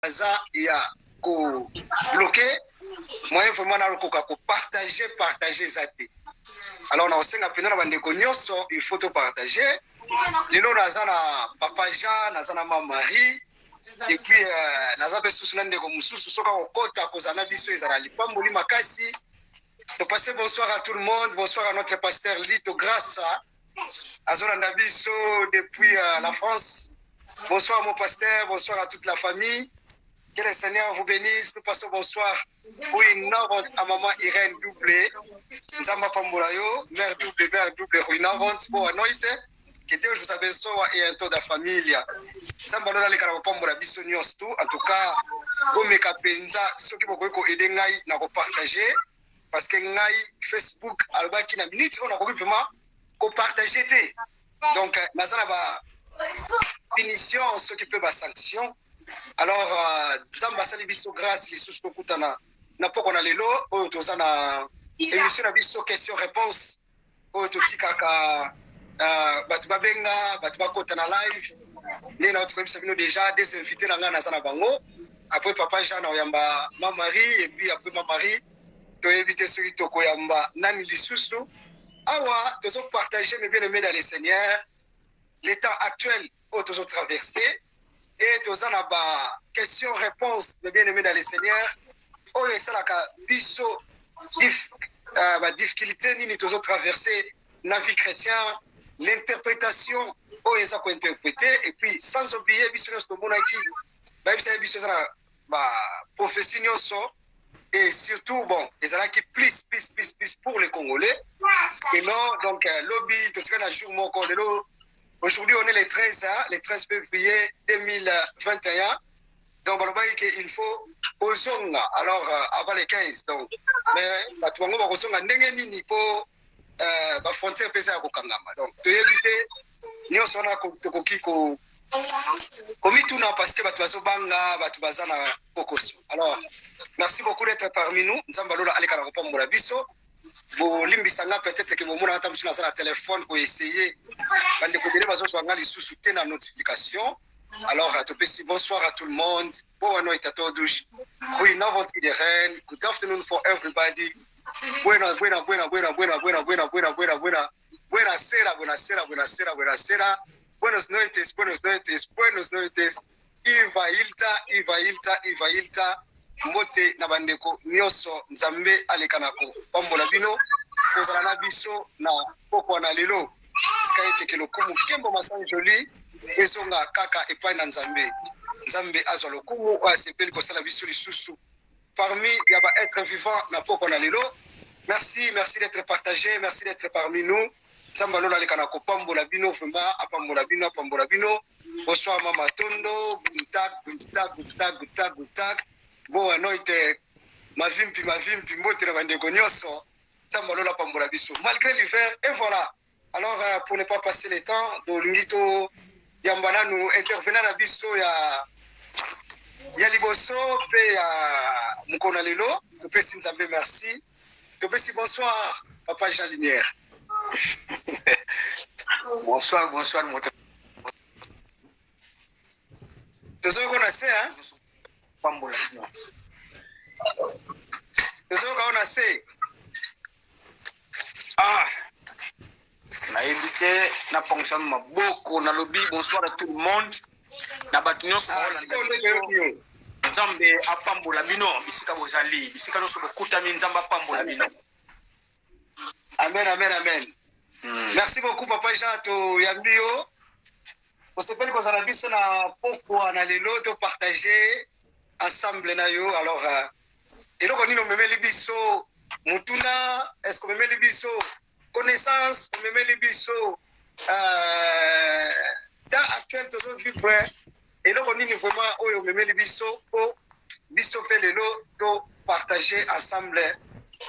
ça il y a bloqué moyen vraiment na ko partager ça. Alors on sait que il faut tout partager. Lilo nazana papa Jean, nazana maman Marie, et puis nazana besoin de comme mususu soka okota kozana biso ezala lipamboli makasi. De passer bonsoir à tout le monde, bonsoir à notre pasteur Lito Grassa, à Zolanda Biso depuis la France. Bonsoir mon pasteur, bonsoir à toute la famille. Que le Seigneur vous bénisse. Nous passons bonsoir pour une novante à maman Irène Doublé. Nzamba Pambolayo, mère double, ruinavante pour anoite. Que Dieu vous abençoe et un tour de famille. Nzamba Lola le Karabo Pambola Biso Nyos tout. En tout cas, comme mes capenza, ceux qui vont aider Ngai n'a pas partagé. Parce que Ngai Facebook, alba qui n'a minute, on a vraiment qu'on partager. Donc, Nazana va finition, ceux qui peuvent sanction. Alors, Zamba Salibiso grâce, les sous Kutana, n'a pas qu'on a les lots, ou tous en émission d'Abiso question-réponse, ou tout Tikaka, Batubabenga, Batubakotana live, les notre website déjà, des invités dans la Nazana Bango, après Papa Jean, Oyamba, ma Marie, et puis après ma Marie, tu as évité celui de Koyamba, Nani Lissusu. Awa, tous ont partagé, mes bien-aimés dans les Seigneurs, l'état actuel, où tous ont traversé. Et tous en a question-réponse, mes bien-aimés dans les Seigneurs. Oh, et ça, la biso, difficulté, ni tous ont traversé la vie chrétienne, l'interprétation, oh, et ça, qu'on interpréter, et puis, sans oublier, biso, nous, biso, prophétie, et surtout, bon, ils ont qui plus pour les Congolais. Et non, donc, lobby, tout ce qu'on a jour, mon corps, aujourd'hui, on est le 13 février 2021. Donc, il faut au Zonga, alors avant les 15. Donc, mais, tu vas au Zonga, il faut frontière PSA à Kokangama. Donc, tu éviter, nous sommes à Kokiko. Komituna parce que Batuazo Banga, Batubazana Okoso. Alors, merci beaucoup d'être parmi nous. Nous sommes à l'école de Pambola Biso. Vous limbisanga peut-être que vous m'avez entendu sur le téléphone pour essayer de la notification. Alors, bonsoir à tout le monde. Good afternoon for everybody. Buenasera. Buenos noites. Iva Ilta. Mbote na bandeko nyoso nzambe alekanako pambola bino kozala na biso na poko na lelo skaete ke lokumu kembo masang joli ezonga kaka epai na nzambe azwa lokumu asepeli kosala biso lisusu parmi ya ba être vivant na poko na lelo. Merci d'être partagé, merci d'être parmi nous. Nzamba lola alekanako pambola bino vraiment apambola bino. Bonsoir mama Tondo, goutak. Bon, anoite, ma vimpi, mbote na bandeko nyoso, Sambalola Pambola Biso. Malgré l'hiver, et voilà. Alors, pour ne pas passer le temps, do lingito yambana nous intervenant na biso ya liboso pe ya mukona lelo, pe sinzambe merci. Pe si bonsoir, Papa Jean Lumière. Bonsoir mon Tozo connaissez hein? Pambola. Na invité na fonction maboko na lobby bonsoir à tout le monde na batunyo so nzambe apambola bino bisika bozali bisika no so bokuta nzamba apambola bino. Amen. Merci beaucoup Papa Jean to yambio. On s'appelle qu'on a vu sur la poko na lelo to partager ensemble na yo. Alors et donc on dit nous même les biso mutuna est-ce qu'on même les biso connaissance on même les biso dans actuel toujours vivre et donc on dit vraiment on même les biso au biso pelelo to partager ensemble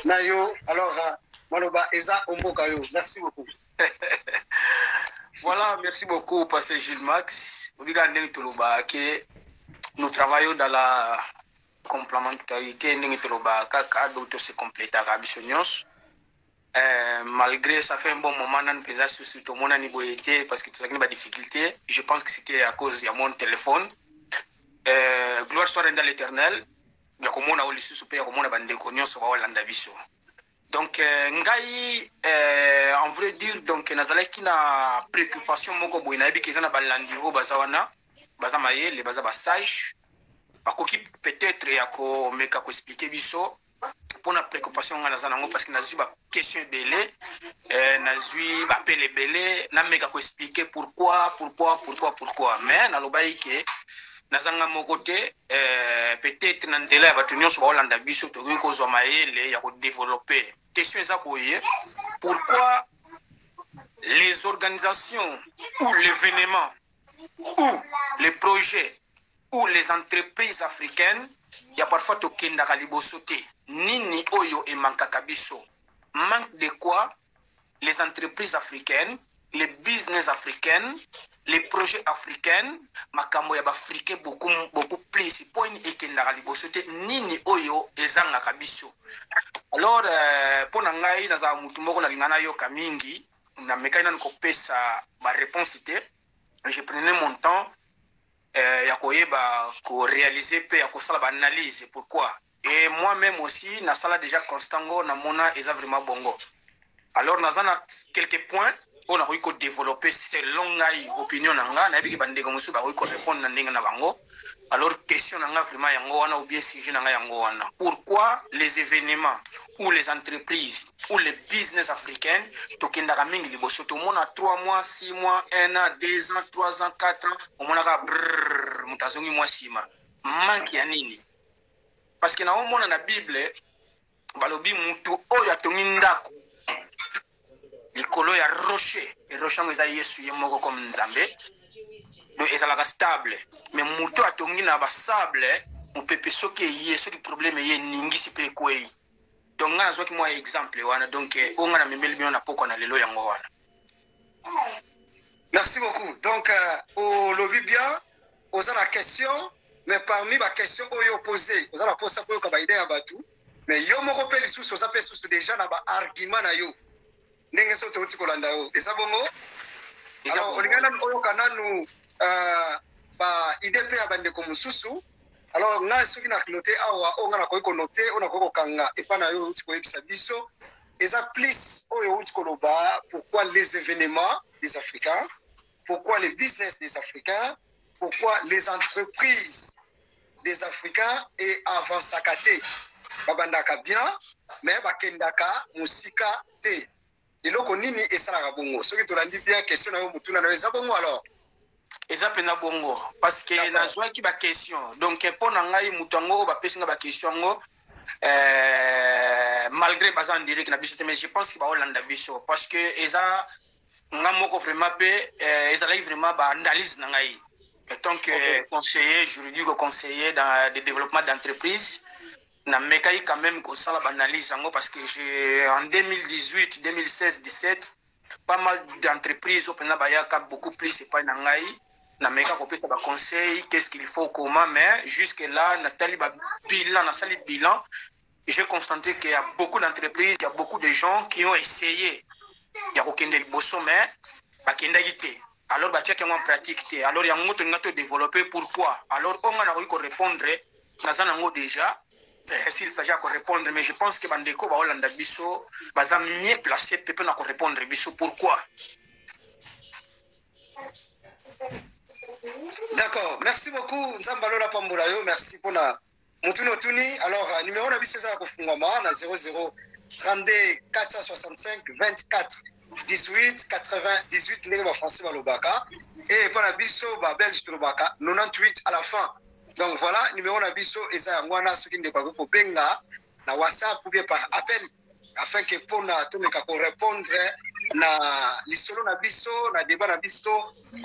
na yo. Alors maloba eza omboka yo. Merci beaucoup. Voilà, merci beaucoup, Pasteur Gilles Max. Nous travaillons dans la complémentarité, nous se complète à Rabissonios. Malgré ça fait un bon moment, nous faisons sur tout mon niveau parce que tout a des difficultés. Je pense que c'était à cause de mon téléphone. gloire soit rendue à l'éternel ya komona o lisusu pe ya komona bandeko nyonso baolanda biso. Donc ngai en vrai dire donc nazalaki na préoccupation moko boye nayebi ke eza na balandi oyo baza wana baza mayele baza basage bakoki peut-être ya komeka koexplike biso mpona préoccupation ngai naza nango parce que nazwi baquestion ebele nazwi bapele ebele nameka koexplike pourquoi mais nalobaki ke nazanga moko te peut-être na nzela ya bato nyonso baolanda biso tokoki kozwa mayele ya kodeveloppe question eza boye pourquoi les organisations ou l'événement ou les projets ou les entreprises africaines ya parfois tokendaka liboso te nini oyo emankaka biso manque de quoi les entreprises africaines les business africaines, les projets africains, makambo ya bafricain beaucoup plus point ekendaka liboso te nini oyo ezangaka biso. Alors pona ngai naza mutu moko nalingana yoka mingi na mekai na kopesa ba réponse te je prenais mon temps ya koyeba ko réaliser pe ya kosala ba analyse pourquoi et moi-même aussi na sala déjà constango na mona eza vraiment bongo. Alors nazana quelques points on a réussi à développer selon l'opinion nanga na biki bandeko musu ba réussi à répondre na ndenge na bango. Alors question nanga vraiment yango wana ou bien sujet nanga yango wana pourquoi les événements ou les entreprises ou les business africains tokendaka mingi liboso to mona 3 mois 6 mois 1 an 2 ans 3 ans 4 ans o mona ka mutazongi mwa sima manki ya nini parce que na o mona na Bible balobi mutu oyo atongi ndako likolo ya rocher et rocher ngo eza Yesu ye moko comme Nzambe donc ezalaka stable mais mutu atongi na ba sable mupepe soki ye soki problème ye ningisi pe kwei donc nga nazwaki mwa exemple wana donc onga na memeli bino na poko na lelo yango wana. Merci beaucoup. Donc au lobby bien oza la question mais parmi ba question oyo posé oza la posa po ka ba idée ya batu mais yo moko pe lisusu oza pe susu déjà na ba argument na yo ndenge so to tikolanda yo eza bongo. Alors olingana oyo kananu ba idée pe ya bandeko mususu. Alors nga soki na noter awa o nga na koyi ko noter on a ko kanga et pas na yo tiko yebisa biso eza plus oyo tikoloba pourquoi les événements des Africains, pourquoi les business des Africains, pourquoi les entreprises des Africains et avant sakate babandaka bien mais bakendaka musika te eloko nini esalaka bongo soki tolandi bien question na yo mutuna na eza bongo. Alors eza pena bongo parce que nazwaki ba question donc pona ngai mutango ba pesinga ba question ngo malgré baza en direct na biso mais je pense que ba Hollande biso parce que eza nga moko vraiment pe eza là vraiment ba analyse na ngai en tant que conseiller juridique conseiller dans le développement d'entreprise na mekai quand même ko sala ba analyse ngo parce que j'ai en 2018 2016 17 pas mal d'entreprises opena ba yaka beaucoup plus c'est pas na ngai na meka ko peta ba conseil qu'est-ce qu'il faut comment mais jusque là na tali ba bilan na sali bilan j'ai constaté qu'il y a beaucoup d'entreprises il y a beaucoup de gens qui ont essayé ya ko kende liboso mais ba kenda gité alors ba check en pratique té alors ya ngoto ngato développer pourquoi alors on a ko répondre na zana ngo déjà s'il s'agit à répondre mais je pense que bandeko ba Hollande biso baza mieux placé peut na ko répondre biso pourquoi. D'accord, merci beaucoup Nzambalola Pambolayo, merci pour la Moutuno Tuni. Alors numéro na biso za kofungwama na 00 32 465 24 18 98 ndenge ba français balobaka et pour la biso ba belge tolobaka 98 à la fin. Donc voilà, numéro na biso eza yangwana soki ndeko ko benga na WhatsApp ou bien par appel afin que pour na tomeka ko répondre na lisolo na biso na débat na biso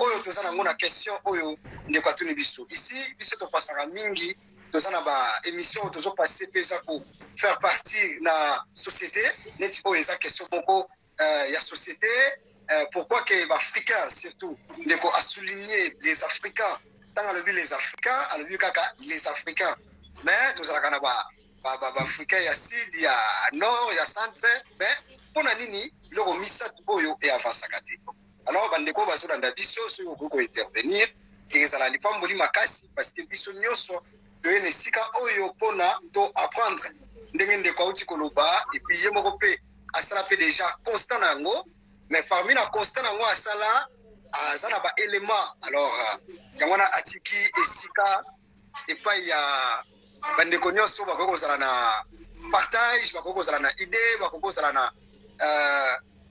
oyo tozana ngona question oyo ndeko atuni biso ici biso to pasaka mingi tozana ba émission tozo passer pesa ko faire partie na société neti oyo eza question moko ya société pourquoi que ba africains surtout ndeko a souligner les africains tant le les africains a le kaka les africains mais tozala kana ba africains ya sud ya nord ya centre mais pona nini loko misatu oyo et avansaka te. Alors bandeko bazolanda biso soki okoko intervenir ezala lipamboli makasi parce que biso nyonso toyene sika oyo pona to apprendre ndenge ndeko auti koloba et puis ye moko pe asala pe déjà constant nango mais parmi la constant nango asala azana ba élément alors yangwana atiki esika et pas ya bandeko nyonso bakoki kozala na partage bakoki kozala na idée bakoki kozala na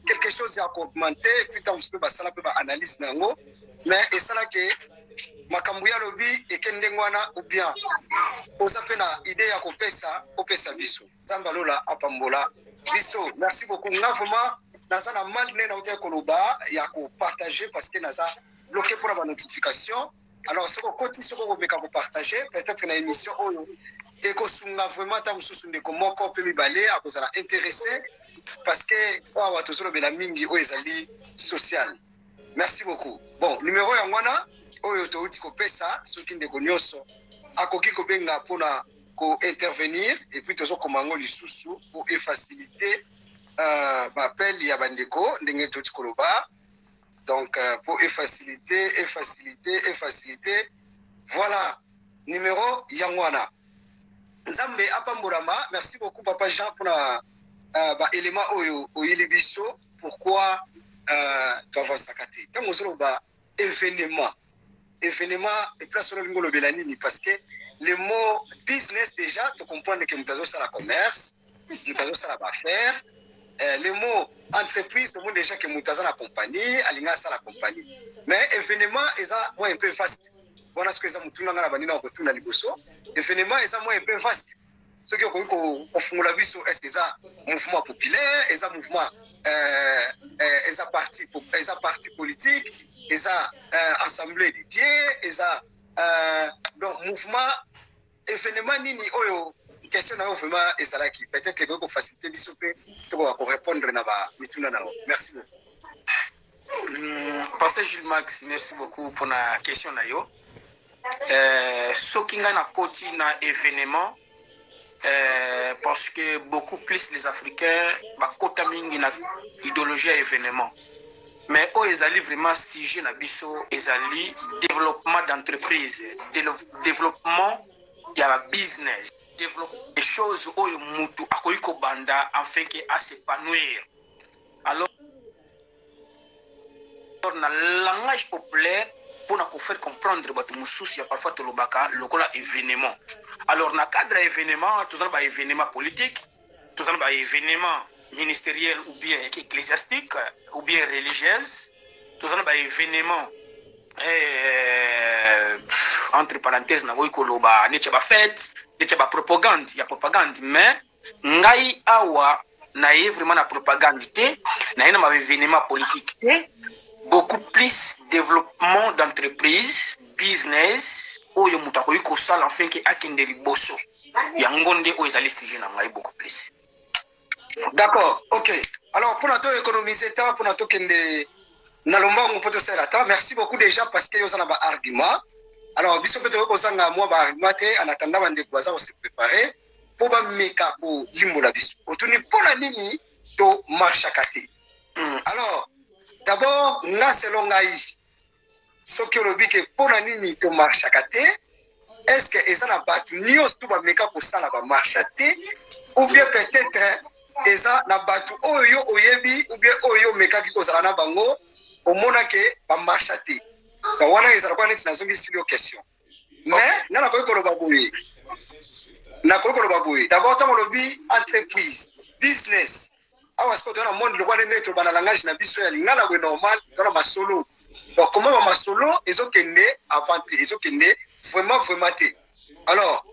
quelque chose à commenter puis tant que basala pe ba analyse nango mais esala ke makambo ya lobi ekendengwana ou bien oza pe na idée ya kopesa biso nzambe alola apambola biso. Merci beaucoup nga vraiment naza na mal ne na uta koloba ya ko partager parce que naza bloqué pour la notification. Alors ce qu'on continue ce qu'on meka ko partager peut-être na émission oyo et ko sunga vraiment ta mususu ndeko moko pe mibale akozala intéressé parce que wa tozolo bela mingi o ezali social. Merci beaucoup. Bon, numéro ya ngwana oyo touti ko pesa soki ndeko nyonso akoki ko benga pona ko intervenir et puis tozo komango lisusu pour faciliter appel ya bandeko ndenge touti koloba. Donc pour faciliter voilà numéro ya ngwana nzambe apambolama. Merci beaucoup papa Jean pour ba élément oyo oyili biso pourquoi tu avances à côté. Tant que ba événement et place sur le ngolo belanini parce que le mot business déjà tu comprends que mutazo ça la commerce, mutazo ça la affaire, le mot entreprise tout le monde déjà que mutazo la compagnie, alinga ça la compagnie. Mais événement est ça moi un peu vaste. Voilà ce que ça mutuna ngana banina ko tuna liboso. Événement est ça moi un peu vaste. Ce qui est fungula biso est-ce que ça mouvement populaire, est ça mouvement est ça parti politique, est ça assemblée dédiée, est ça donc mouvement événement nini oyo question na vraiment et ça là qui peut-être que beaucoup faciliter biso pe to ko répondre na ba mituna na. Merci beaucoup. Pasteur Gilles Max, merci beaucoup pour la question na yo. Soki nga na koti na événement parce que beaucoup plus les Africains bakota mingi na idéologie à événement. Mais eux ils allaient vraiment stiger na biso, ils allaient développement d'entreprise, développement ya business, développer des choses où mutu akoiko banda afin que à s'épanouir. Alors dans le langage populaire pour nous faire comprendre que nous sommes parfois le événement. Alors, dans le cadre d'événement, tout ça est événement politique, tout ça est événement ministériel ou bien ecclésiastique ou bien religieux, tout ça est événement entre parenthèses, nous avons fête, nous avons propagande, il y a propagande, mais nous avons vraiment la propagande, nous avons un événement politique. Beaucoup plus développement d'entreprise, business, oyo mutako yuko sala afin que akende liboso. Yangonde o ezali sije na ngai beaucoup plus. D'accord, OK. Alors pour nous économiser temps pour nous kende na lombango poto sala temps. Merci beaucoup déjà parce que yo na ba argument. Alors biso peto ko sanga moi ba argument en attendant bande ko za se préparer pour ba meka ko limbola biso. Otuni pona nini to marchakate. Alors d'abord, na selon Gaïs, ce que le but est pour la nini to marchakate, est-ce que ça n'a pas tout nios tout va meka pour ça la marchate ou bien peut-être ça n'a pas tout oyo oyebi ou bien oyo meka qui cause na bango au mona que ba marchate. Ba wana ezala kwa neti na zongi studio question. Mais na ko ko baboui. Na ko ko baboui. D'abord tant le but entreprise, business. Awa siko tona monde le kwane metro bana langage na biso ya lingala we normal tona masolo. Donc comment ba masolo ezokende avanté ezokende vraiment té. Alors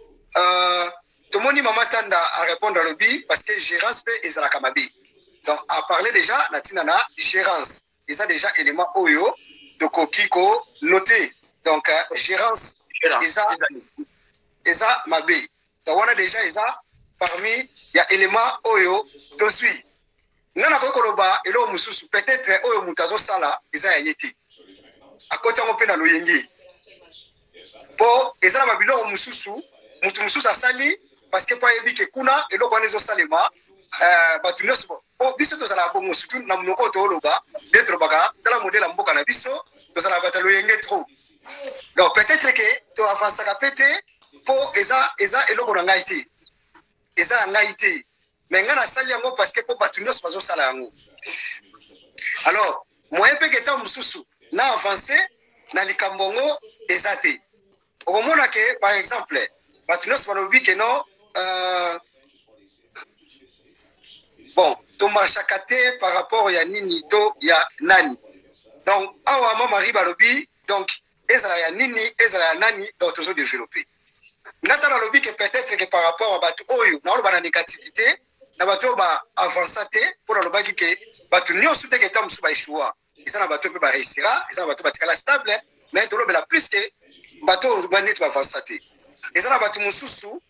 tout le monde m'a tanda à répondre à l'obi parce que gérance pe ezala kamabi. Donc à parler déjà natina na gérance. Et ça déjà élément oyo donc kiko noté. Donc gérance eza mabe. Donc on a déjà eza parmi il y a élément oyo to suit. Nana ko koloba elo mususu peut-être oyo mutazo sala eza yeti akoti ngo pena loyengi po eza na biloko mususu mutu mususu asali parce que pa yebi ke kuna elo kwa nezo salema batu nyonso po biso to sala bongo surtout na munoko to loba d'être baka tala modèle mboka na biso to sala bata loyenge trop Donc peut-être que tu avances à péter pour eza eloko na ngai te. Eza ngai te. Mais nga na sali yango parce que pour batunyos bazo sala yango. Alors, moyen pe que ta mususu na avancer na likambongo eza te. Okomona ke par exemple batunyos balobi ke non bon, to marchakate par rapport ya nini to ya nani. Donc awa mama mari balobi donc ezala ya nini ezala ya nani donc toujours développer. Ngata na lobi que peut-être que par rapport à batu oyo na oloba na négativité na batu ba avancer te pour na lobaki ke batu nyonso te ke tamusu ba échouer. Isa na batu pe ba réussira, isa na batu ba tikala stable, mais to lobela plus que batu ba net ba avancer te. Isa na batu mususu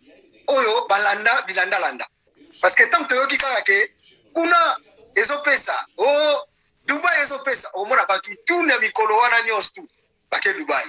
oyo balanda bilanda landa. Parce que tant que yoki kaka ke kuna ezopesa oh Dubai ezopesa o mona batu tuna mikolo wana nyonso tu bake Dubai.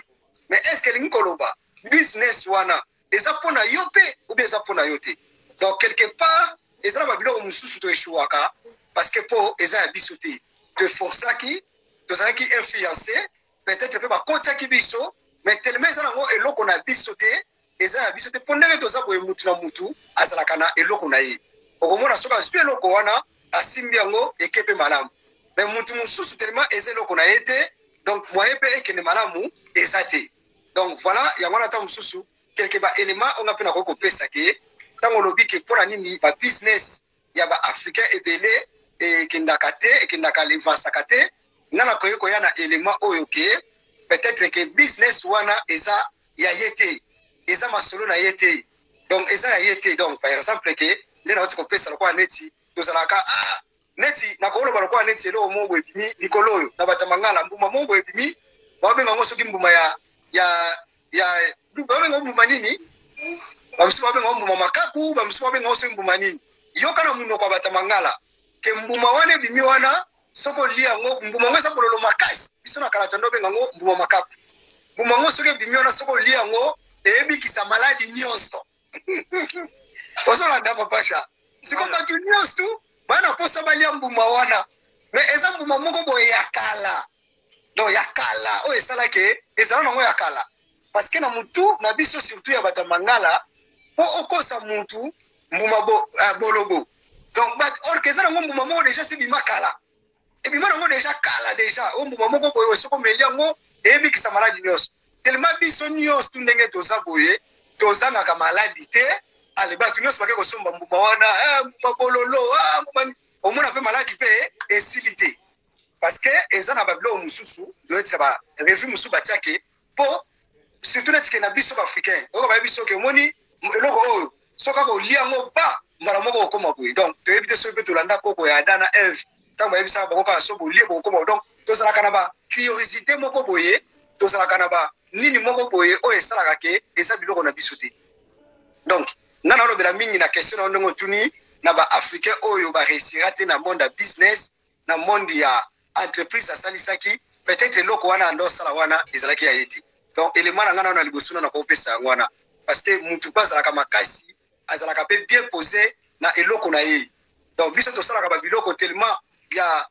Mais est-ce que l'ingoloba business wana eza pona yope ou bien eza pona yote. Donc quelque part eza ba biloko mususu to échouaka parce que po eza ya biso te. Te força qui to ça qui influencer peut-être pe ba kota ki biso mais tellement eza nango eloko na biso te eza ya biso te pondele to za boye mutu na mutu azala kana eloko na ye. Okomona soka su eloko wana asimbi yango ekepe malamu. Mais mutu mususu tellement eza eloko na ye te donc moyen pe ekene malamu eza te. Donc voilà, il y a un temps sous quelques éléments on a pu na ko pesa ke tango lobi ke pour nini ba business ya ba africain ebele et kindakate et kindakale vansakate nana ko yana élément oyo ke peut-être que business wana eza ya yete eza masolo na yete donc eza ya yete donc par exemple ke le na ko pesa ko neti to salaka neti na ko lo ba ko neti lo mo bwebimi nikoloyo na batamangala mbuma mo bwebimi ba benga ngo soki mbuma ya babe ngombu nini bamsi babe ngombu makaku bamsi babe ngose mbuma nini yoka na muno kwa batamangala ke mbuma wane bimi wana soko lia ngo mbuma ngasa kololo makasi biso na kala tondo benga ngo mbuma makaku mbuma ngo soke bimi wana soko lia ngo ebi kisa maladi nyonso oso na ndapa pasha siko batu nyonso bana posa balia mbuma wana mais eza mbuma moko boye yakala donc yakala o esala ke ezala nango yakala parce que na mutu na biso surtout ya batamangala po okosa mutu mbuma bolobo donc but orkeza nango mbuma moko déjà c'est bimakala et bima nango déjà kala déjà o mbuma moko boye soko melia ngo ebi kisa maladi nyos tellement biso nyos tu ndenge toza boye tozanga ka maladi te ale batu nyos bake ko somba mbuma wana mbuma bololo mbuma omona pe maladi pe esilité parce que ezana bablo mususu doit ba revue mususu batiake po surtout les cannabis africains on va biso ke moni eloko soka ko liango ba mbala moko okoma boye donc to ebite so pe to landa koko ya Adana Eve tango ebisa ba ko so bo lie bo okoma donc to sala kana ba curiosité moko boye to sala kana ba nini moko boye o esala ka ke esa biloko na biso te donc nana lo bela mingi na question na ndongo tuni na ba africain oyo ba réussira te na monde business na monde ya entreprise à salisaki peut-être loko wana ndo sala wana ezalaki ya yeti donc élément na ngana na libosuna na ko pesa wana parce que mutu pas la kamakasi azalaka pe bien posé na eloko na ye donc biso to sala ka biloko tellement ya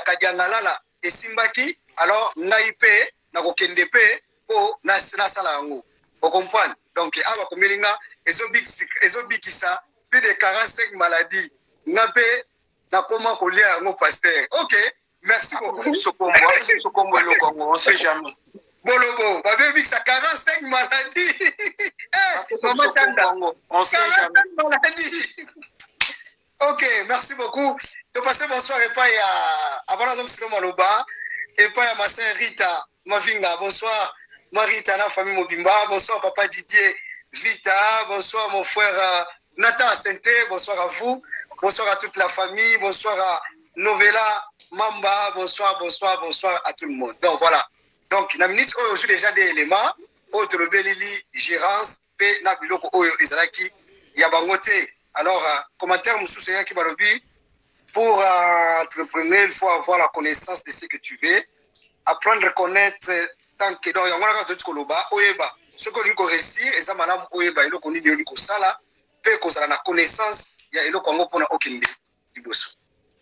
kadiangalala esimbaki alors ngai pe na ko kende pe po na sala yango vous comprenez donc aba komelinga ezobikisa plus de 45 maladies ngape na comment coller yango pasteur. OK, merci beaucoup. On sait jamais. Bolobo, baby, ça 45 maladies. Maman Tanda, on sait jamais. Maladies. OK, merci beaucoup. De passer bonsoir et pas à Avanazom Silomaloba et pas à ma sœur Rita Mavinga. Bonsoir Marita, la famille Mobimba. Bonsoir papa Didier Vita. Bonsoir mon frère Nathan Sente. Bonsoir à vous. Bonsoir à toute la famille. Bonsoir à Novella Mamba. Bonsoir à tout le monde. Donc voilà. Donc, na minute oyo aussi déjà des éléments. Autre le belili gérance pe na biloko oyo ezalaki ya bangote. Alors commentaire mususu ya ki balobi pour entrepreneur il faut avoir la connaissance de ce que tu veux, apprendre à connaître tant que donc yangona ka toti koloba oyeba ce que linko réussir eza malamu oyeba eloko nini linko sala pe kozala na connaissance ya eloko ngo pona okende liboso.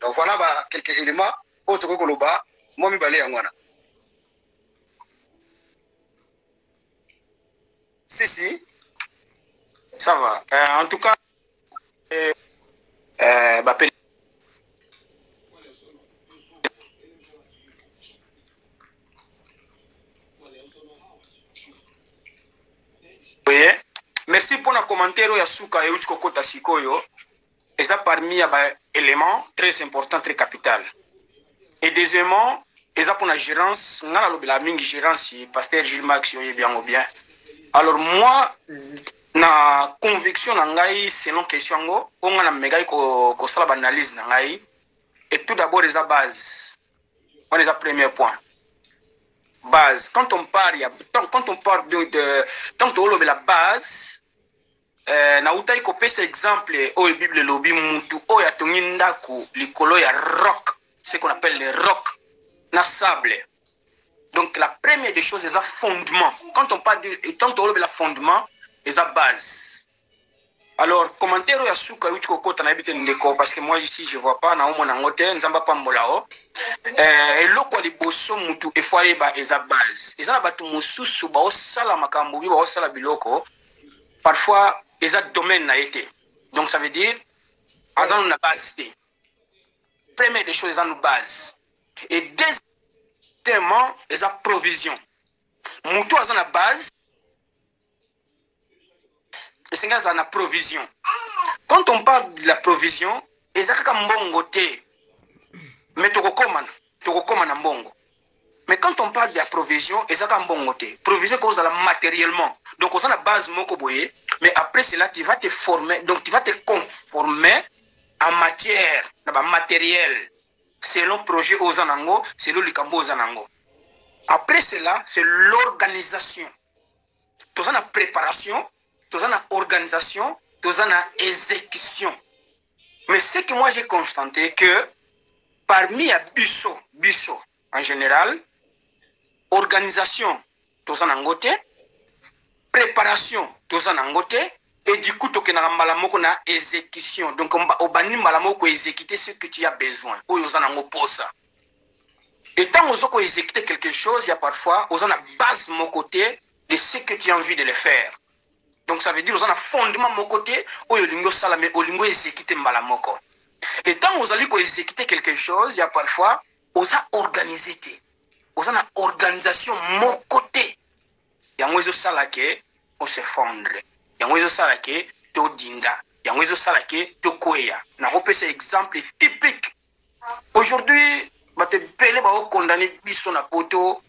Donc voilà quelques éléments autre koloba moi mi balé yangona. Si. Ça va. En tout cas, merci pour le commentaire ya suka et kokota sikoyo. Et ça parmi les éléments très importants, très capital. Et deuxièmement, et ça pour la gérance, on a la mingi gérance, pasteur Gilles Max, bien ou bien. Alors moi, na conviction nangai selon question ngo, on a méga ko sala analyse nangai. Et tout d'abord les base. On est à premier point. Base. Quand on parle de tant que la base, na utai ko pesa exemple au Bible lobi mutu o ya tongindaku likolo ya rock, ce qu'on appelle le rock na sable. Donc la première des choses, c'est un fondement. Quand on parle de tant que la fondement, c'est une base. Alors commentaire ya suka uchi kota na bité ndeko parce que moi ici je vois pas na omo na ngote nzamba pa molao. Eloko liboso mutu efoye ba eza base. Eza na batu mususu ba osala makambo bi ba osala biloko. Parfois eza domaine na été. Donc ça veut dire azan na base. Première des choses, eza na base. Et deuxièmement, eza provision. Mutu azan na base. Et c'est une provision. Quand on parle de la provision, eza kaka mbongo te. Mais tokokoma na mbongo. Mais quand on parle de la provision, eza kaka mbongo te. Provision cause la matériellement. Donc on a la base moko boye, mais après cela tu vas te former, donc tu vas te conformer en matière, matériel, selon projet aux anango, selon le cambo aux anango. Après cela, c'est l'organisation. Tout ça la préparation, tout ça la organisation, tout ça la exécution. Mais ce que moi j'ai constaté que parmi les biso en général, organisation, tout ça en côté, préparation, tout ça en côté, et du coup, tu as na exécution. Donc, on bani malamoko exécuter ce que tu as besoin. Ou on a posa. Et tant qu'on a exécuter quelque chose, il y a parfois, on a base mon côté de ce que tu as envie de le faire. Donc, ça veut dire, on a fondement mon côté, ou on a salame, ou on a exécuter malamoko. Et tant qu'on a exécuter quelque chose, il y a parfois, on a organisé. On a organisation mon côté. Il y a un salake, on s'effondre. Yango ezo sala ke to dinda, yango ezo sala ke to koya. Na repese exemple typique. Aujourd'hui, bate pele ba condamné biso na poto,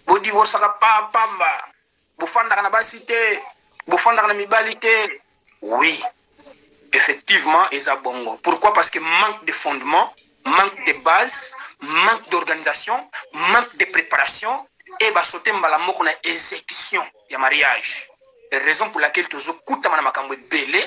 bo divorce ka pamba, bo fanda na basité, bo fanda na mibalité. Oui. Effectivement, eza bongo. Pourquoi? Parce que manque de fondement, manque de base, manque d'organisation, manque de préparation et ba sauter mbala moko na exécution ya mariage. La raison pour laquelle tu as écouté ma makambo belé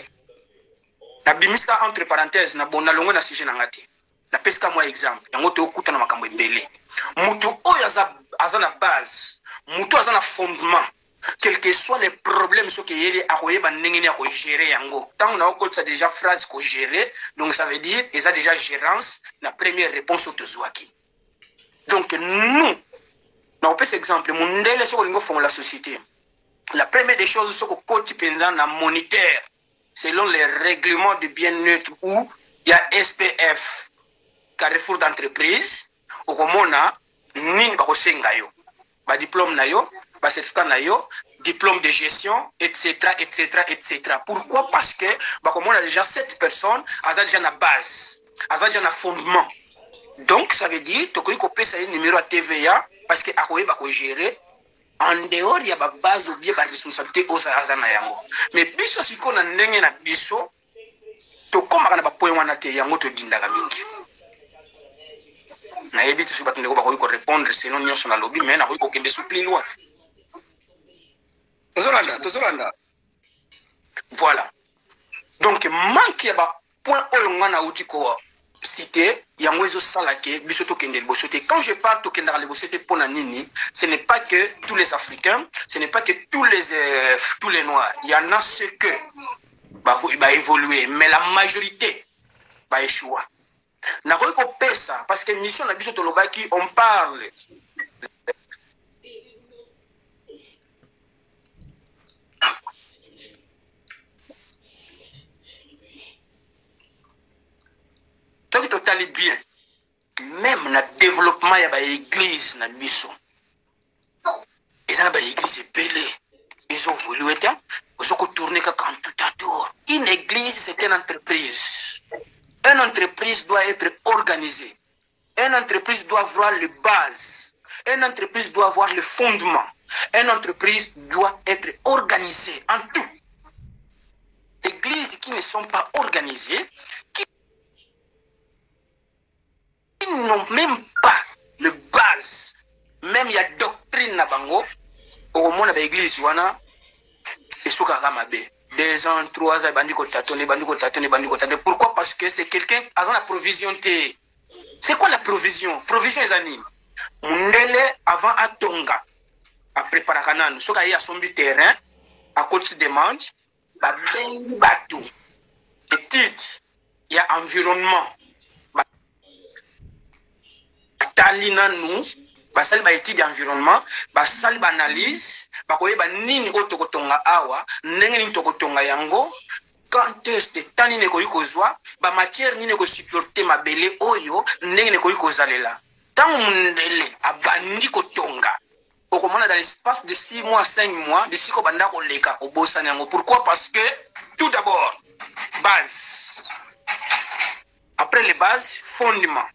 na bimiska entre parenthèses na bona longo na sujet na ngati na peska moi exemple yango te écouté na makambo belé mutu oyo aza na base mutu aza na fondement quel que soit les problèmes ce que yeli akoyeba ndenge ni ako gérer yango tant na okotsa déjà phrase ko gérer donc ça veut dire ils a déjà gérance na première réponse au tozwaki. Donc nous na opes exemple mundele so lingo fond la société. La première des choses, c'est que côté paysan a moniteur selon les règlements de bien-être où il y a SPF, Carrefour d'entreprise, au Komona, ni bakosengayo, ba diplôme nayo, ba certificat nayo, diplôme de gestion, etc., etc., etc. Pourquoi? Parce que bakomona déjà cette personne a déjà na base, a déjà na fondement. Donc ça veut dire que tu peux payer un numéro à TVA parce que akoye bako gérer. En dehors, il y a une base ou bien une responsabilité aux Azana yango. Mais biso si qu'on a n'engé na biso, to comme on a pas point wana te yango to dindaga mingi. Na yebi to si batunde ko ba ko répondre selon nyonso na lobby mais na ko kende sous plus loin. Tozolanda. Voilà. Donc manque ya ba point olonga na uti ko cité yango ezo salake biso to kende libosote. Quand je parle to kende libosote pona nini, ce n'est pas que tous les Africains, ce n'est pas que tous les noirs. Il y en a ceux que va évoluer, mais la majorité va échouer. Na ko pesa parce que mission na biso to lobaki on parle tali bien même na développement ya ba église na biso eza na ba église ebele ezovolué te ozokotourne kaka en tout à tour. Une église c'est une entreprise. Une entreprise doit être organisée. Une entreprise doit avoir les bases. Une entreprise doit avoir le fondement. Une entreprise doit être organisée en tout. Églises qui ne sont pas organisées, qui n'ont même pas de base, même il y a doctrine na bango, au moins na église wana, et sous karamabe. 2 ans, 3 ans, bandiko tatone. Pourquoi? Parce que c'est quelqu'un qui a la provision. C'est quoi la provision? Provision est anime. Mundele avant à Tonga, à préparer Kanan, ce qu'il y a son terrain, à côté des manches, bateau, étude, il y a environnement. Talina nous, basali ba étude environnement, basali ba analyse, ba koyeba nini otokotonga awa, ndenge nini tokotonga yango, quand est-ce que tani ne koyi kozwa, ba matière nini ko supporter mabele oyo, ndenge ne koyi kozalela. Tant mundele abandi kotonga, okomona dans l'espace de 6 mois, 5 mois, d'ici ko banda ko leka ko bosana yango. Pourquoi? Parce que tout d'abord, base. Après les bases, fondement.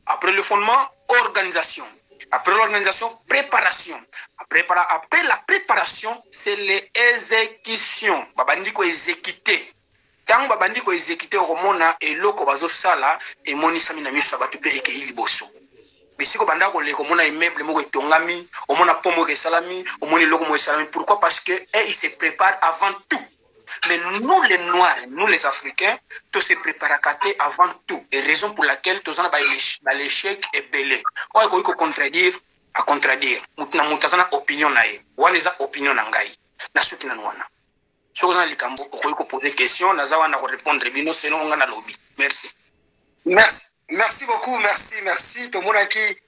Après le fondement, organisation. Après l'organisation, préparation. Après la préparation, c'est l'exécution. Babandi ko exécuter. Tant babandi ko exécuter okomona eloko bazo sala et monisa mina miso ba pepe eke liboso. Bisiko banda ko le komona immeuble moko etongami, omona pomo ke salami, omoni loko mo salami. Pourquoi? Parce que il se prépare avant tout. Mais nous les Noirs, nous les Africains, tous se préparent avant tout. Et raison pour laquelle tous on a l'échec est belé. On a contredire, à contredire. Nous avons opinion nae. On a opinion nangai. Na suki na nwana. Si on a likambo, on peut poser des questions, on a répondre bino, sinon on a lobby. Merci. Merci beaucoup, merci. Tout le monde qui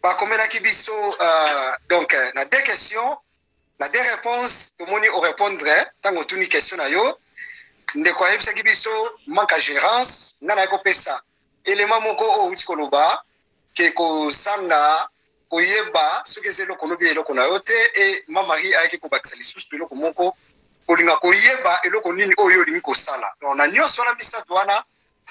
va comme qui biso donc na 2 questions. La 2 réponses, tout le monde y répondrait. Tant que tu as une question, ne croyez pas que biso manque à gérance, n'a pas ça. Élément moko au utikoloba, que ko sanga, ko yeba, ce que c'est le konobi et le konayote, et ma mari a été kobaksali sous le komoko, ko linga ko yeba et le konini oyo lingo sala. On a nyo sur la bissa douana,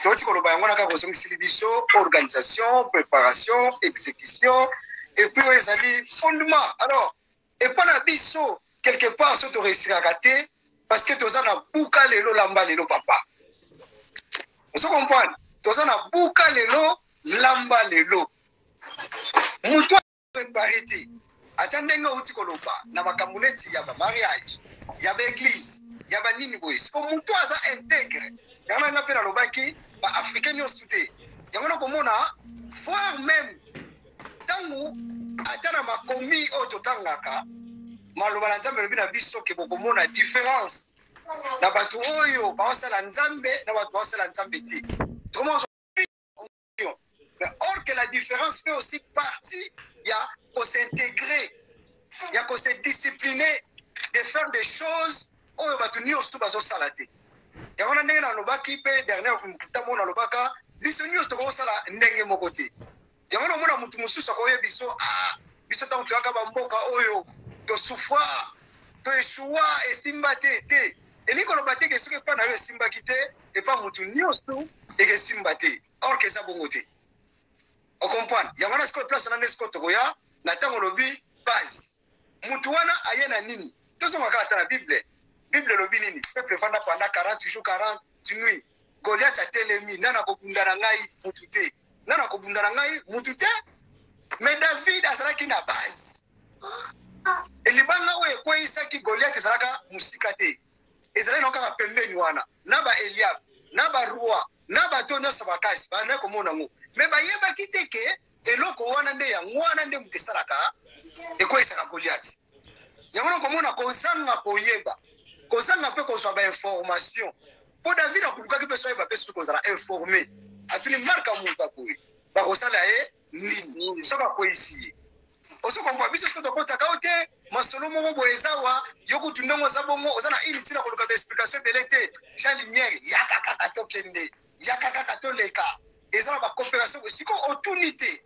utikoloba yangona ka kosongi silibiso, organisation, préparation, exécution, et puis ils ont dit fondement. Alors, et pas la biso, quelque part, ça te réussira à rater, parce que tu as un bouca lelo lamba lelo papa. On se comprend? Tu as un bouca lelo lamba lelo. Moutoua préparé. Attendez, nga outi koloba. Na makamuleti yaba mariage, yaba église, yaba nini boys. Pour moutoua ça intègre. Yama na pena lobaki, ba africain yo stuté. Yama ko mona, fois même tangu atana makomi ototangaka maloba na nzambe lobi na biso ke bokomona différence na batu oyo baosala nzambe na batu baosala nzambe te. Comment mais or que la différence fait aussi partie, il y a qu'on s'intégrer, il y a qu'on se discipliner de faire des choses oyo batu nyos tu bazosala te. Yango na ndenge na lobaki pe dernier mutamo na lobaka biso nyos to kosala ndenge moko te. Yango na mona mutu mususu akoye biso biso tango tuyaka bamboka oyo to souffrir to échoua et simba te eliko lobate ke soki pa na yo simba kite et pas mutu nyonso et que simba te or que ça bongo te. On comprend. Yango na sko place na nesko to koya na tango lobi base. Mutu wana ayena nini? Tozo makata na Bible lobi nini? Peuple fanda pendant 40 jours 40 nuits. Goliath a telemi nana ko bundana ngai mutu te. Nana ko bundana ngai mutu te. Mais David azalaki na base. Elibanga we ko isaki Goliath ezalaka musika te. Ezalaki noka pembeni wana. Naba Eliab, naba roi, naba tono sabakasi ba na ko mona ngo. Mais ba yeba kiteke eloko wana nde ya ngwana nde mutesalaka e ko isaka Goliath. Yango ko mona ko sanga ko yeba. Ko sanga pe ko so ba information. Po David akuluka pe so yeba pe so ko zala informé. Atuli marka muta ko. Ba ko sala nini soka ko ici. Oso kompa biso ko tokota kaote masolo mo bo ezawa yoko tundongo zabongo ozana ili tina ko loka explication belete cha lumière yakaka to kende yakaka to leka eza na bacoopération siko otuni te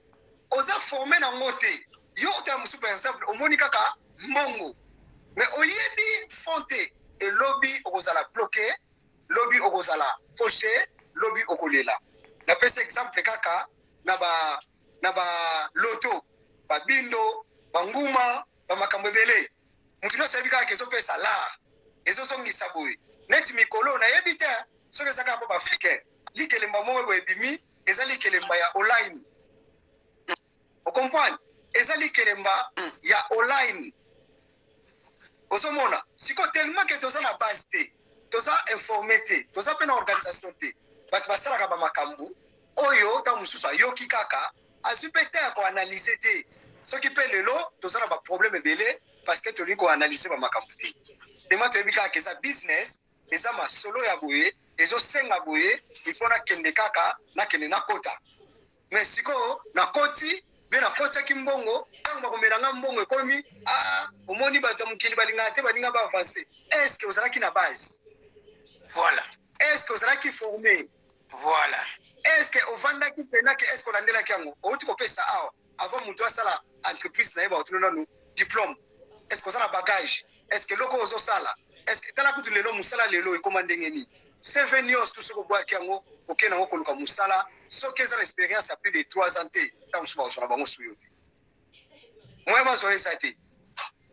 oza formé nango te yo otala mosusu par exemple omoni kaka mbongo mais oyebi fond te elobi okozala bloqué lobi okozala fauché lobi okolela napesa exemple kaka na ba loto babindo banguma bamakambo ebele mutu nyonso ayebi kaka ezopesa lar ezosongisa boye neti mikolo nayebi te soki ezaka po baafricain likelemba moko boye ebimi eza likelemba ya online okomprendre eza likelemba ya online ozomona siko tellement ke toza na base te toza informé te toza mpe na organisation te bato basalaka bamakambo oyo ntango mosusu ayoki kaka azwi mpe te ya koanalyse te soki mpe lelo toza na baproblème ebele parce que tolingi koanalyse bamakambo te tema toyebi kaka eza business eza masolo ya boye ezosenga boye ifo nakende kaka nakende nakota mais sikoyo nakoti mpe nakotiaki mbongo ntango bakomelanga mbongo ekomi omoni bato ya mokili balingaka te balinga baavance estce ozalaki na base voilà estce ozalaki formé voilà estce ovandaki mpenaki estce olandelaki yango outi kopesa awa avant moto asala entreprise na ye baotino nanu diplôme estce oza na bagage estce eloko ozosala estce tala kutu lelo mosala lelo ekoma ndenge nini cv nyonso tu soki obwaki yango okende yango koluka mosala soki eza na expérience ya plus de 3 ans te ntango mosusu bakozwa na bango suyo te moye bazwa eza te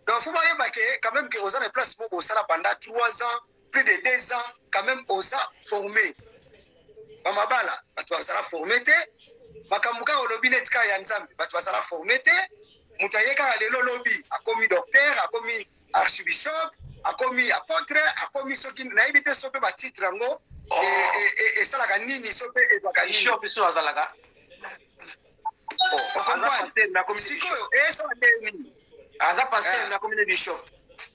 donc fo bayeba ke quand même ke oza na place moko osala pendant 3 ans plus de 2 ans quand même oza formé bamabala bato bazala formé te makambo kaka olobi neti kaka ya nzambe bato bazala formé te moto aye kaka lelo lobi akomi docteur akomi archibishop akomi apôtre akomi soki nayebi te so mpe batitre yango esalaka nini so mpe ezwaka nini biso azalaka sikoyo esala nde nini aza pasteur akomi ne bishop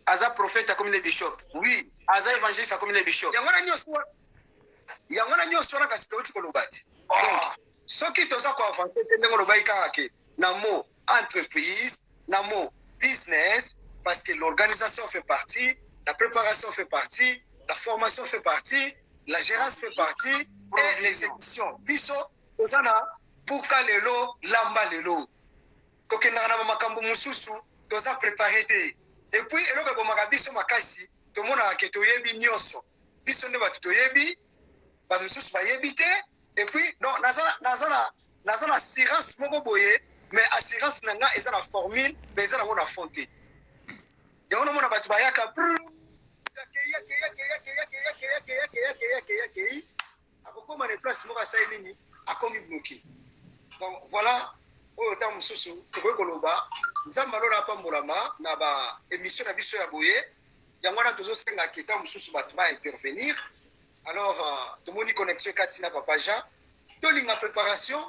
aza prophète akomi ne bishop oui aza évangéliste akomi ne bishop yango na nyonso wana kasi touti koloba ti donc soki toza koavance te ndenge olobaki kaka ke na mot entreprise na mot business parce que l'organisation fait partie, la préparation fait partie, la formation fait partie, la gérance fait partie et l'exécution. Biso, ozana, buka lelo, lamba lelo. Kokendaka na makambo mususu, toza préparé te. Et puis, eloko bomaka biso makasi, tomona ke toyebi nyonso. Biso nde batu toyebi, ba mususu bayebi te. Et puis, non, nazana assurance moko boye, mais assurance nanga eza na formule, mais eza nango na fonte. yango nomona bato bayaka akokoma na place moko asali nini akomi bloqué donc voilà oyo ntango mosusu tokoki koloba nzambe alola apambolama na baémission na biso ya boye yango wana tozosengaki ntango mosusu bato baintervenir alors tomoni connexion ekati na papa Jean tolinga préparation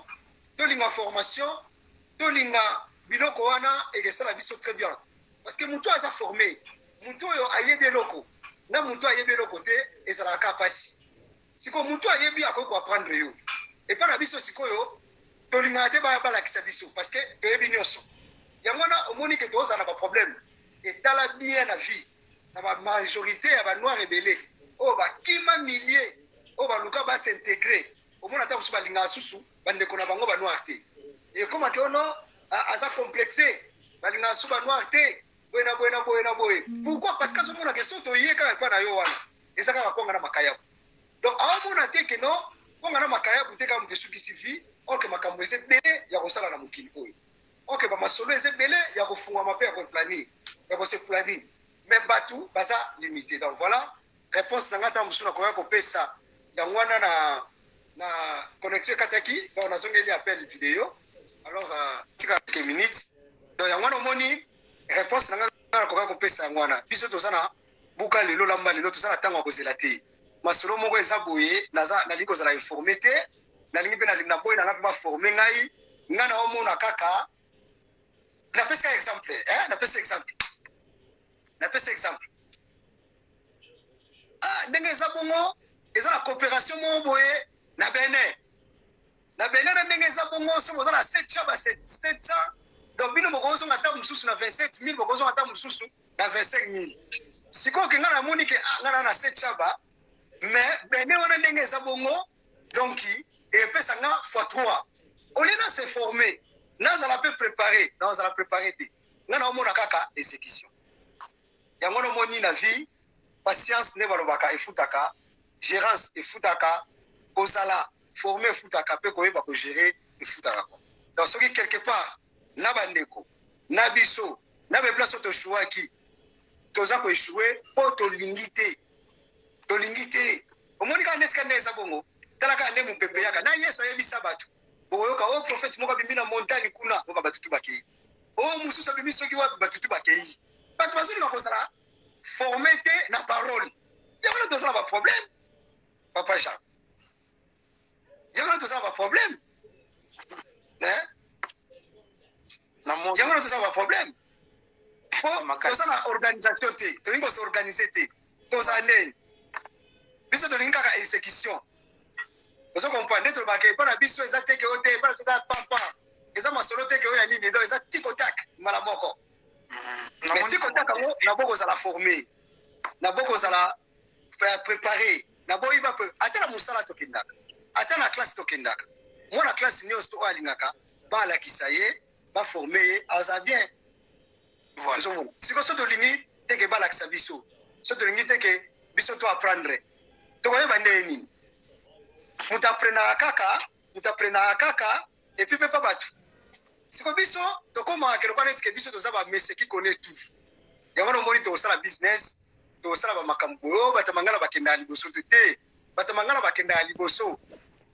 tolinga formation tolinga biloko wana ekesala biso très bien parce que mutu aza formé mutu oyo ayebi eloko na mutu ayebi eloko te ezalaka pasi siko mutu ayebi akoki koapprendre yo epa na biso sikoyo tolingaka te balakisa biso parce que toyebi nyonso yango wana omoni ke tozala na baproblème etala bien na vie na bamajorité ya banoir ebele oyo bakima millier oyo baluka basintegre omona ata mosusu balingaka susu bandeko na bango banoir te ekomaki ono aza complexe balingaka susu banoir te boye. Pourquoi? Parce que ce monde a question to yé quand pas na yo wana. Et ça ka konga na makaya. Donc a mona te que non, konga na makaya bute ka mte suki sifi, OK makambo ese belé ya kosala na mukili oyo. OK ba masolo ese belé ya kofunga mape ya ko planning. Ya ko se planning. Même batu baza limité. Donc voilà, réponse na ngata musuna ko ya ko pesa ya ngwana na connexion kataki, donc on a zongeli appel vidéo. Alors tika quelques minutes. Donc ya ngwana moni réponse na ngana koka kopesa ngwana biso tozana buka lelo lamba lelo tozana tango kozela te masolo moko eza boye nalingi kozala informé te nalingi mpe na boye na ngapi ba former ngai ngana omona kaka napesa exemple napesa exemple ndenge eza bongo eza na coopération moko boye na Benin na ndenge eza bongo so mozana 700 donc bino bokozo ngata mususu na 27000 bokozo ngata mususu na 25000 siko ke ngana moni ke ngana na 7 chaba mais bene wana ndenge eza bongo donc et puis ça nga fois 3 au lieu de se former nous allons préparer nous allons préparer nga na omona kaka exécution yango no moni na vie patience ne balobaka efutaka gérance efutaka kozala former efutaka pe koyeba ko gérer efutaka donc soki quelque part na bandeko na biso na be place to chouaki toza ko échouer po to lingité omoni ka net ka neza bongo talaka nde mu pepe yaka na yeso yebisa batu oyoka o prophète moko bimina montagne kuna boka batutu bakei o mususu bimi soki wa batutu bakei batu bazuli bakosala former te na parole yango tozala ba problème papa Jean yango tozala ba problème hein yango tozala ba problème tozala organisation te tolingo s'organiser te tozala nene biso tolingi kaka exécution ozo comprendre neto bakei pana biso eza teke ote pana toza pampa eza masolo teke oya nini ndo eza tikotak mala moko mais tikotak ngo na boko za la former na boko za la préparer na bo iba pe atala musala tokendaka atala classe tokendaka mona classe ni osto alingaka ba la kisaye ba former aza bien voilà siko soto lingi teke ba la kisabiso soto lingi teke biso to apprendre to koyeba ndeni mutaprenaka kaka et puis pepa batu siko biso tokoma kelo kwa netike biso toza ba messe qui connaît tout yango no moni to sala business to sala ba makambo batamangala bakenda liboso te batamangala bakenda liboso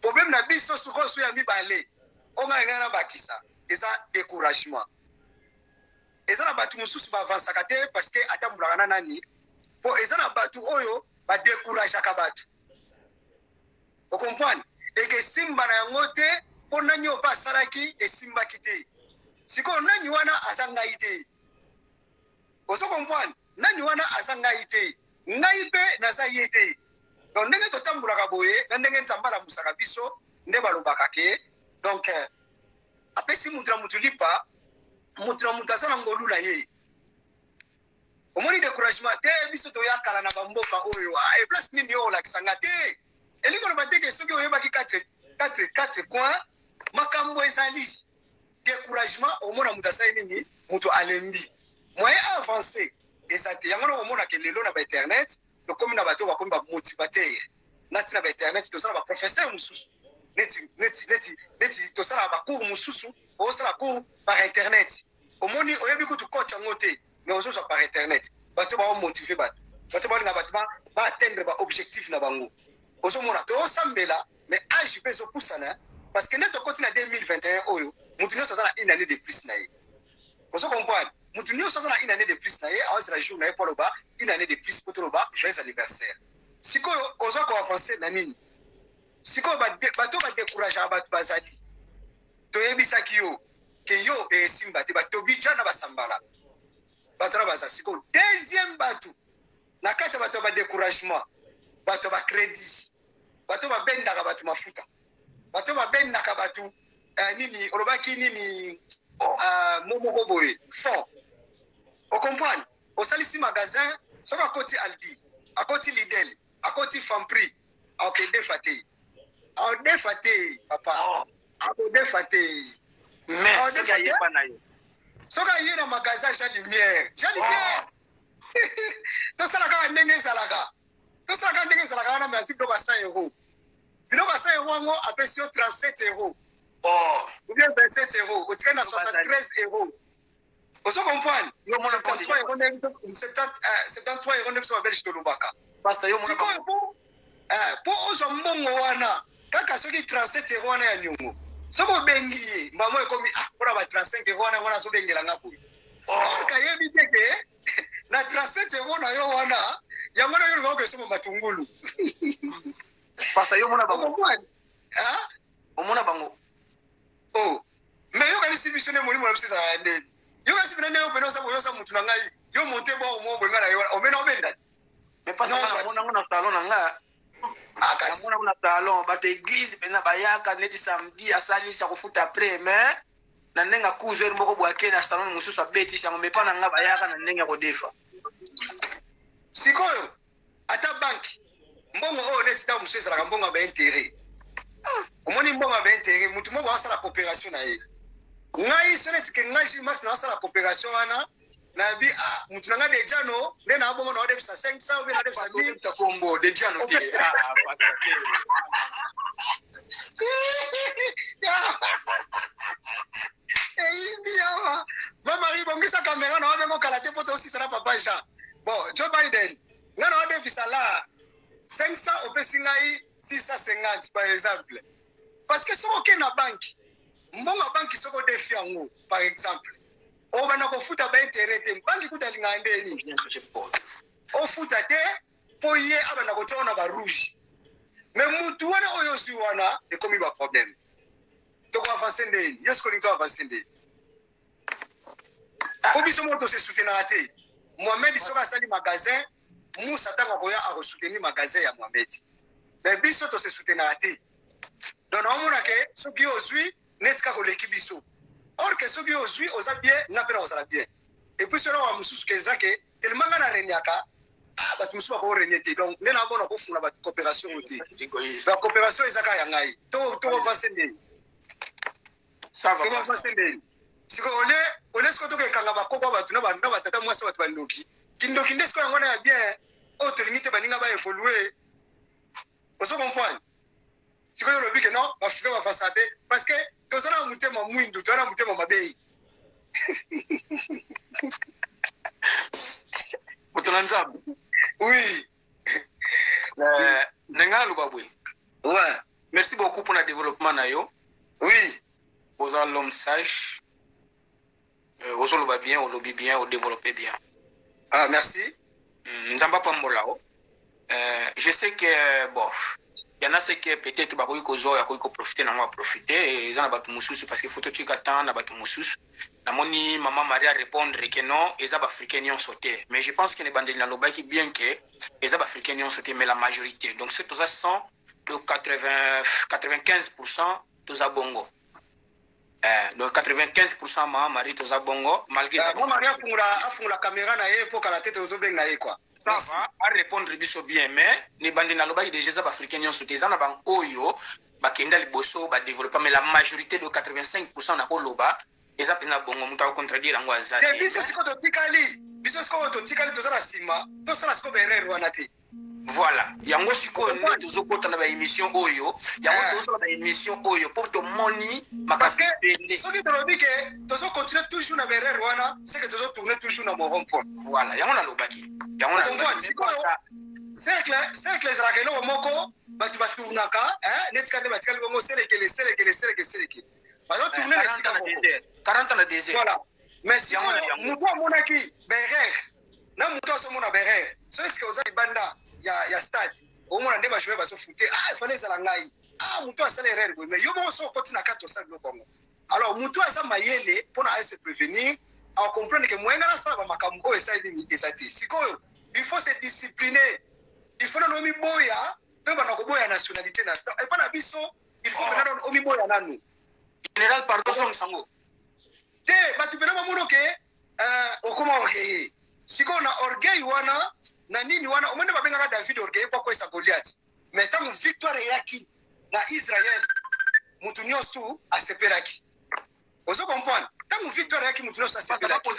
problème na biso suko so ya mibale onga ngana bakisa eza découragement eza na batu mususu ba avansaka te parce que atambulaka na nani po eza na batu oyo ba décourageaka batu. Vous comprenez? Et que simba na yango te po nanyo pa salaki e simba kite. Siko nani wana azanga ite. Vous comprenez? Nani wana azanga ite. Ngai pe naza yete. Donc ndenge to tambulaka boye, ndenge ntambala musaka biso, nde balobaka ke. Donc apesi mutra mutulipa, mutra mutasana ngolula ye. Omoni découragement te biso to yakala na bamboka oyo. E place nini yo la kisanga te. Eliko lobate ke soki oyeba ki 4 coins makambo ezali découragement omona mutasai nini muto alembi moyen avancé ezate yango omona ke lelo na ba internet to comme na bato ba comme ba motivateur nati na ba internet to sala ba professeur mususu neti to sala ba cours mususu o sala cours par internet omoni oyebi ko to coach ngote mais ozo so par internet bato ba motiver bato ba na bato ba atteindre ba objectif na bango. Osomona to sambela mais âge peso poussana parce que neto continue 2021 oyo mutunyo sazana une année de plus na ye. Oso comprendre mutunyo sazana une année de plus na ye a sera jour na ye pour le bas une année de plus pour le bas joyeux anniversaire. Siko ozo ko avancer na nini siko bato ba décourager bato bazali to yebisa kiyo ke yo e simba te bato bijana basambala bato baza siko deuxième bato na kata bato ba découragement bato ba crédit bato ba bendaka bato mafuta bato ba bendaka bato nini olobaki nini momo boye fort o comprendre o salisi magasin soka akoti Aldi akoti Lidl akoti Franprix ok defate papa ako defate mais soka yepa na yo soka yena magasin Jean Lumière to sala ka ndenge salaka tout ça quand ndenge salaka na merci donc à 100 €. Puis donc à 100 € ngo apesio 37 €. Oh, ou bien 27 €, ou tika na 73 €. Vous comprenez? 73 € 73 € neuf belge de Lubaka. Parce que yo mona pour ozo mbongo wana kaka soki 37 € wana ya nyungu. Soko bengi mbamo ekomi pour ba 35 € wana ngona so bengela ngaku. Oh, kayebi teke na 37 € na yo wana yango na yo ngoko somo matungulu pasta yo mona bango omona bango oh mais yo kali sibisone moni mona bisisa ande yo kasi binane yo penosa ko yosa mutu na ngai yo monte bo mo bo ngana yo omena obenda mais pasta na salon na nga akasi na salon ba te église pena bayaka neti samedi asali sa kufuta après mais na nenga kuzo moko bwake na salon mususu abeti sango mepana nga bayaka na nenga ko defa sikoyo ata banki mbongo o neti ta musesa la mbongo ba intérêt omoni mbongo ba intérêt mutu moko asa la coopération na ye ngai soneti ke ngai Gilmax na asa la coopération wana na bi mutu nanga deja no nde na bongo na ode bisa 500 ou bien na ode bisa 1000 ta kombo deja no te India Marie bongisa caméra na obengo kala te poto aussi sera papa Jean bon Joe Biden nga na ode bisa la 500 opesi ngai 650 par exemple parce que soko ke na banki mbongo banki soko defi yango par exemple o bana ko futa ba intérêt te banki kutalinga ndeni o futa te po ye abana ko tona ba rouge mais mutu wana oyo si wana e komi ba problème to ko avancer ndeni yes ko linto avancer ndeni ko biso moto se soutenir te Mohamed soka sali magasin Moussa tanga koya a soutenir magasin ya Mohamed mais biso to se soutenir te donc on a que ce qui aujourd'hui netka ko l'équipe biso or que ce qui aujourd'hui oza bien na pena oza bien et puis cela wa mususu kezake tellement na renyaka batu mususu ba ko renyete donc nena bona ko funa ba coopération oti ba coopération ezaka ya ngai to avancer ndeni ça va avancer ndeni siko ole siko to ke kanga ba koko batu na ba tata mwasi batu bandoki kindoki ndesko yango na ya bien autre limite baninga ba évoluer oso comprendre siko yo lobi ke non ba fika ba façade parce que tozana mutema mwindu tozana mutema mabei Mutonanzabu oui nenga lubabwe ouais merci beaucoup pour le développement na yo oui aux l'homme sage aux loba bien au lobby bien au développer bien merci nzamba pambolao je sais que bon il y en a ceux qui peut-être ba ko zo ya ko profiter na moi profiter et ils en ba mususu parce que photo tu katan na ba mususu na moni maman Maria répondre que non les africains y ont sauté mais je pense que les bandits na loba qui bien que les africains y ont sauté mais la majorité donc c'est tous ça 100 de 95% tous à bongo donc 95% maman Marie tous à bongo malgré maman Maria fungula caméra na ye pour kala tête ozo benga ye quoi ça va à répondre biso bien mais les bandits na loba déjà les africains y ont sauté ça na ban oyo ba kenda liboso ba développer mais la majorité de 85% na ko loba eza pena bongo mutu akontradire yango azali biso siko to tikali tozala sima tosala siko berere wana te voilà yango siko nde tozokota na ba émission oyo yango tozosala ba émission oyo pour to moni parce que soki tolobi ke tozo continuer toujours na berere wana c'est que tozo tourner toujours na mon rond-point voilà yango na lobaki yango na cercle ezalaka eloko moko bato baturnaka netikande batikali bongo selekele bazo tourner na sika moko 40 na désert voilà mais si mutu amonaki berere na mutu azomona berere so etika oza libanda ya stade omona nde bajoueur bazofute ifale ezala ngai mutu asala erreur boye mais yo moko so okoti na kati osala biloko yango alors mutu aza mayele mpona aye se prévenir acomprendre ke moyenga nasala bamakambo oyo esali eza te sikoyo il faut se discipliner il faut nano omiboya mpe bana koboya nationalité na epa na biso il faut mena omiboya nanu général pardon song sango te bato pena bamona ke okoma orgueil sikoyo na orgueil wana na nini wana omwende babengaka David orgueil kwa kwesa Goliath mais ntango victoire eyaki na Israël mutu nyonso tu asepelaki ozo comprendre ntango victoire eyaki mutu nyonso asepelaki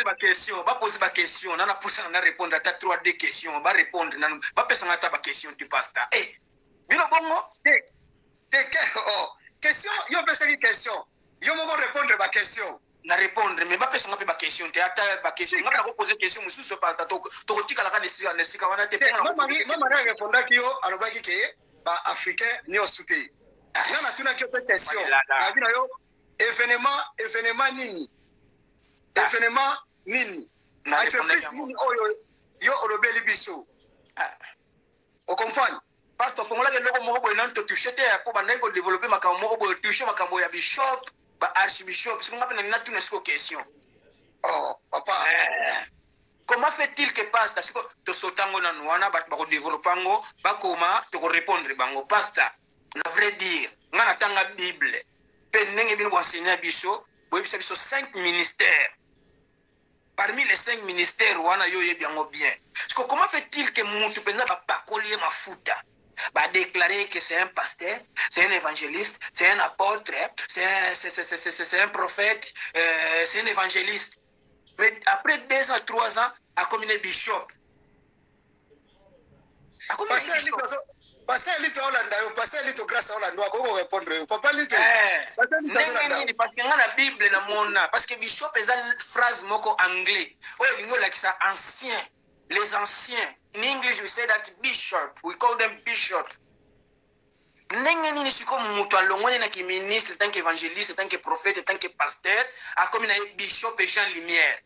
ba poser ba question nana poussa na répondre ata 3 questions ba répondre nanu ba pesa ngata ba question tu pasta bino bongo question yo pesa ki question yo moko répondre ba question na répondre mais ba pesa ngapa ba question te ata ba question ngapa ko poser question mususu pasta to tika la ne sika wana te mama na répondre ki yo alobaki ke ba africain ni osute ngana tuna ki pe question na bino yo événement nini entreprise nini oyo yo olobeli biso o comprendre parce que fongola ke loko moko boy nan to toucher te ko ba ndeko développer makambo moko boy toucher makambo ya bishop ba archbishop singa pena na tuna siko question papa comment fait-il que pasteur siko to sotango na nwana ba ko développer ngo ba koma to ko répondre bango pasteur na vrai dire ngana tanga bible pe ndenge bino enseigner biso boy biso 5 ministères. Parmi les 5 ministères, wana yo yebiango bien. Parce que comment fait-il que Moutou Pena va pas coller ma fouta? Va déclarer que c'est un pasteur, c'est un évangéliste, c'est un apôtre, c'est un prophète, c'est un évangéliste. Mais après 2 ans, 3 ans, a commis un bishop. A commis un bishop. Pasteur Lito Hollanda, Pasteur Lito Grâce Hollanda, comment répondre? Papa Lito. Parce que dans la Bible, parce que bishop est une phrase moko anglais. Oui, like ça ancien. Les anciens. In English, we say that bishop. We call them bishop. Nenga nini siko mutu alongone na ki ministre, tant qu'évangéliste, tant que prophète, tant que pasteur, a comme na bishop Jean Lumière.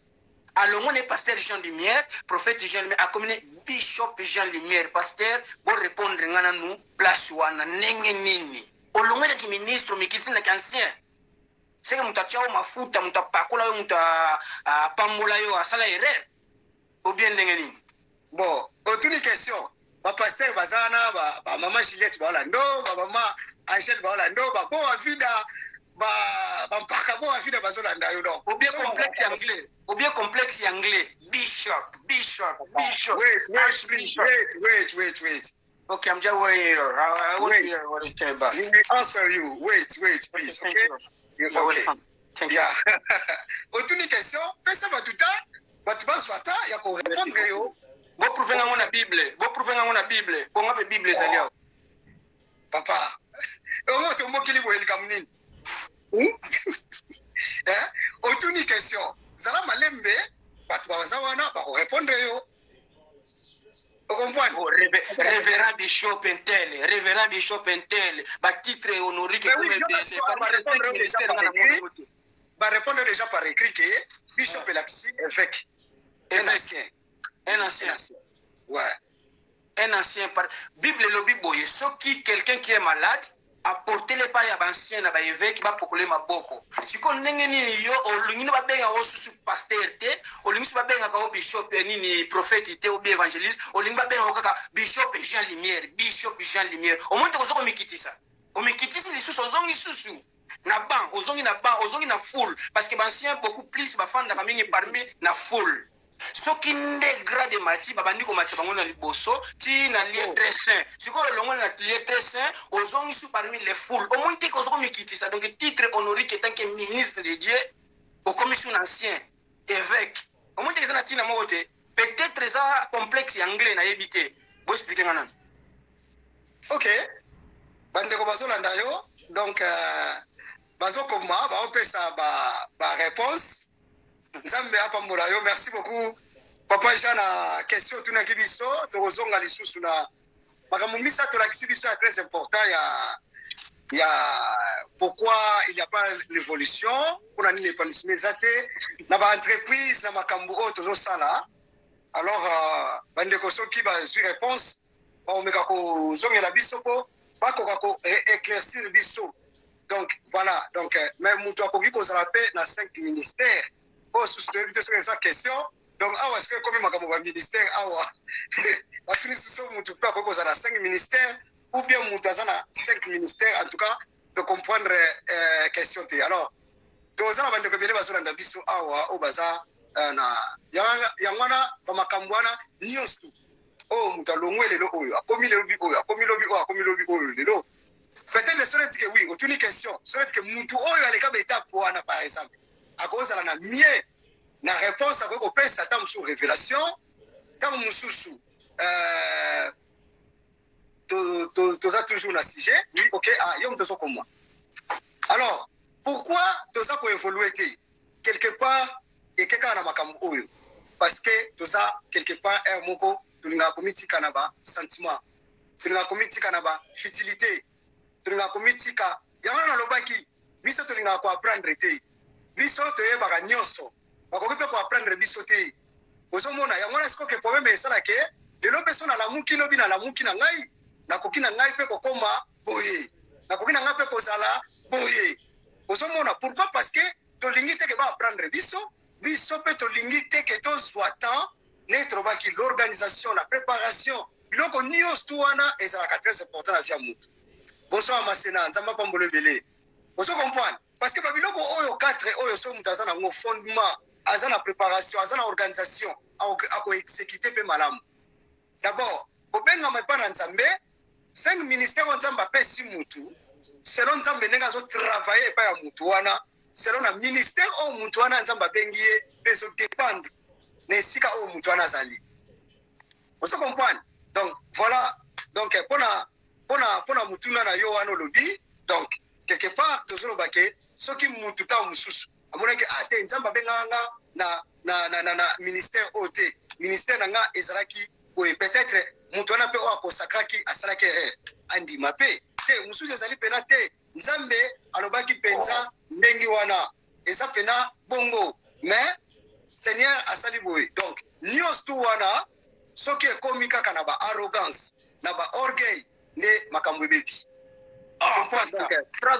Alongone pasteur Jean Lumière, prophète Jean Lumière, a comme bishop Jean Lumière, pasteur, bon répondre ngana nous place wana nenga nini. Olongone ki ministre, mikisi na ancien. C'est que mutu chao mafuta, mutu pakola yo, mutu pambola yo, asala erreur. Ou bien nenga nini. Bon, autre question. Ba pasteur bazana ba maman Juliette ba Orlando, ba maman Angèle ba Orlando, ba bon avida ba mpaka bon avida ba Zolanda yo donc. Ou bien complexe anglais. Ou bien complexe anglais. Bishop. Wait. Okay, I'm just waiting. I want to hear what you say about. Let me answer you. Wait, please. Okay. Okay. Thank you. Yeah. Autre question. Pesa batuta, batuba swata ya ko répondre yo. Vous prouvez dans la Bible. Pour moi, la Bible est allée. Papa, comment tu m'as dit que tu as autre une question. Salam Malembe, tu vas répondre. Vous comprenez? Révérend Bishop Intel, titre honorifique comme va répondre déjà par écrit que Bishop est évêque. Un ancien. Ouais. Un ancien. Bible le Bible. Ce qui quelqu'un qui est malade, apportez-le par l'ancien à l'évêque qui va pour ma boko. Si on n'est ni yo, on va bien au sous pasteur, on va bien au bishop ni prophète ou bien évangéliste, on va bien au bishop Jean Lumière. Au moins on se mikiti ça. On mikiti les sous aux sous. Na ban, aux na full parce que l'ancien beaucoup plus va faire na parmi na full. Ce qui n'est grade mati babandi ko mati bango na liboso ti na lieu très saint siko longo na lieu très saint ozongi sous parmi les foules au moins te ko zo mikiti ça donc titre honorifique tant que ministre de Dieu au commission ancien évêque au moins te na tina mote peut-être ça complexe anglais na yebité bo expliquer ngana. OK bande ko bazolanda yo donc bazo koma ba opesa ba réponse. Merci beaucoup. Papa Jean a question tout na kibiso to kozonga lisusu na makamumisa to la kibiso est très important il y a pourquoi il n'y a pas l'évolution pour la l'évolution exacte na ba entreprise na makambu to sala alors bande ko soki ba suis réponse ba omeka ko zongela biso ko ba ko éclaircir biso donc voilà donc même muto ko ko za paix na 5 ministères. Oh, sur cette question, donc, est-ce que comme ma ministère, la finition, tu peux avoir 5 ministères, ou bien tu as 5 ministères, en tout cas, de comprendre la question. Alors, tu as un peu de biso au bazar, Yangwana, Pamakambwana, Niostu. Oh, Moutalongwe, le lobo, a commis le lobby, peut-être le seul que oui, aucune question. Seul que Moutou, les cas d'étape pour par exemple. À cause de la mieux la réponse à quoi on ça tant sur révélation tant mususu tu as toujours un sujet oui OK yom to comme moi alors pourquoi tout ça pour évoluer quelque part et quelqu'un na makambo oyo parce que tout ça quelque part un moko tulinga komiti kanaba sentiment tulinga komiti kanaba futilité tulinga komiti ka yana na lobaki biso tulinga ko apprendre biso to yebaka nyonso bakoki mpe koapprendre biso te ozomona yango wana sikoke problème esalake lelo mpe na lamuki lobi na lamuki na ngai nakoki na ngai mpe kokoma boye nakoki na ngai mpe kozala boye ozomona pourquoi parce que tolingi te ke baapprendre biso mpe tolingi te ke tozwa temps netrobaki l'organisation la préparation biloko nyonso tu wana ezalaka très important na vie ya motu boso amasena nzambe apambolo ebele ozo comprendre parce que babiloko oyo 4 oyo so mutu aza nango fondement aza na préparation aza na organisation akoexécuter mpe malamu d'abord kobengama epa na nzambe 5 ministère oyo nzambe apesi mutu selon nzambe ndenge azotravaille epai ya mutu wana selon na ministère oyo mutu wana nzambe abengi ye mpe ezodépendre na esika oyo mutu wana azali. Ozo comprendre? Donc voilà, donc pona mutuna na yo wana olobi, donc quelque part tozoloba ke soki mutu ta mususu amonaki ate nzambe abenganga na ministère oyo te, ministère na nga ezalaki boye, peut-être mutu wana mpe oyo akosakraki asalaki erreur andima mpe te mususu ezali pena te, nzambe alobaki penza ndenge wana eza pena bongo, mais Seigneur asali boye. Donc nyos tu wana soki ekomi kaka na ba arrogance na ba orgueil ne makambo ebebi.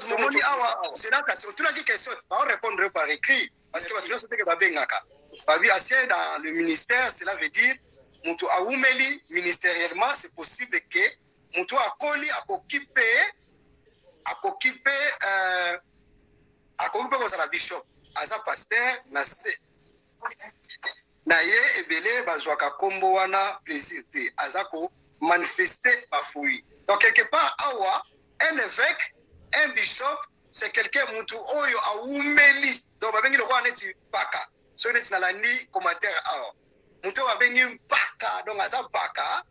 Tomoni awa c'est là que c'est toute la question on répondre par écrit parce que tu sais que ba bengaka babi ancien dans le ministère, cela veut dire mutu aumeli ministériellement, c'est possible que mutu akoli akokipe ko la bishop aza pasteur na ye ebele bazwaka kombo wana plaisir te azako manifester bafui. Donc quelque part awa un évêque, un bishop, c'est quelqu'un mutu oyo aumeli. Donc babengi lokwa neti paka. So neti na landi commentaire awa. Mutu babengi paka, donc aza paka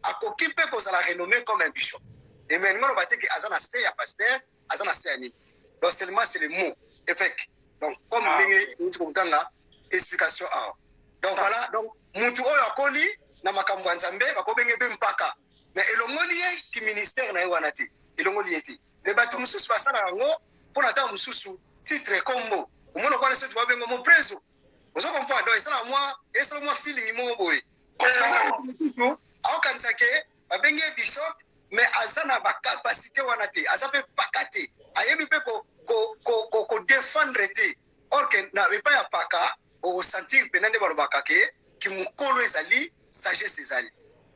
akokipe ko la renommé comme un bishop. Et maintenant ba teki azana se ya pasteur, azana se ani. Donc seulement c'est le mot évêque. Donc comme bengi mutu komtanga explication awa. Donc voilà, donc mutu oyo akoli na makambo ya Nzambe bakobenge be mpaka. Mais elongoli ye ki ministère na ye wana te. Elongoli ye te. Mais bato mususu basala yango pona ta mususu titre kombo. Omona kwa nse tuba bengo mo preso. Ozo comprendre donc ça moi feeling mo boy. Parce que mususu aokanisa ke babenge bishop mais azana ba capacité wana te. Azape pakate. Ayebi pe ko défendre te. Or que na pas ya paka au sentir penande balobaka ke ki mukolo ezali sagesse ezali.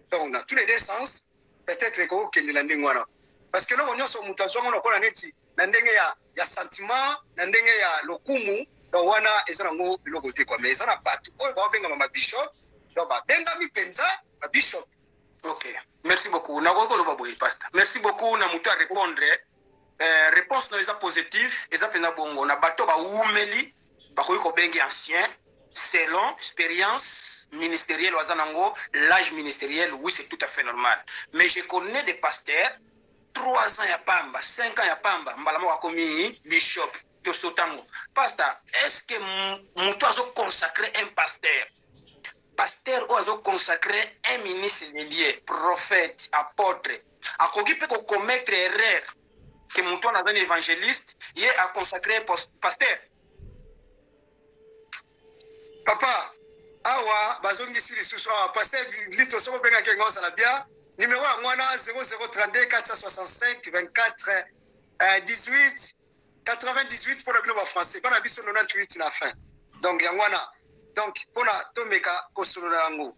Donc dans tous les deux sens peut-être ko kende la ndenge wana. Parce que là on nyonso mutu azonga na kona neti na ndenge ya sentiment na ndenge ya lokumu donc wana ezana ngo biloko te quoi mais ezana bato oyo ba benga ma bishop donc ba benga mi penza ba bishop. OK, merci beaucoup. Na ko loba boy pastor. Merci beaucoup na mutu a répondre. Réponse no eza positive, eza pena bongo na bato ba umeli ba ko bengi ancien selon expérience ministérielle ou azanango l'âge ministériel, oui c'est tout à fait normal. Mais je connais des pasteurs 3 ans ya pamba, 5 ans ya pamba, mbalamo akomi bishop to sotango. Pasteur, est-ce que mutu azo consacrer un pasteur? Pasteur ou azo consacrer un ministre de Dieu, prophète, apôtre, akoki pe ko commettre erreur que mutu na un évangéliste, il a consacré pasteur. Papa, awa bazongi siri susu awa pasteur lito soko benga ke ngosa la bia numéro ya mwana 0032 465 24 18 98 pour le globe français pas na biso 98 na fin. Donc ya mwana donc pona tomeka kosolo yango.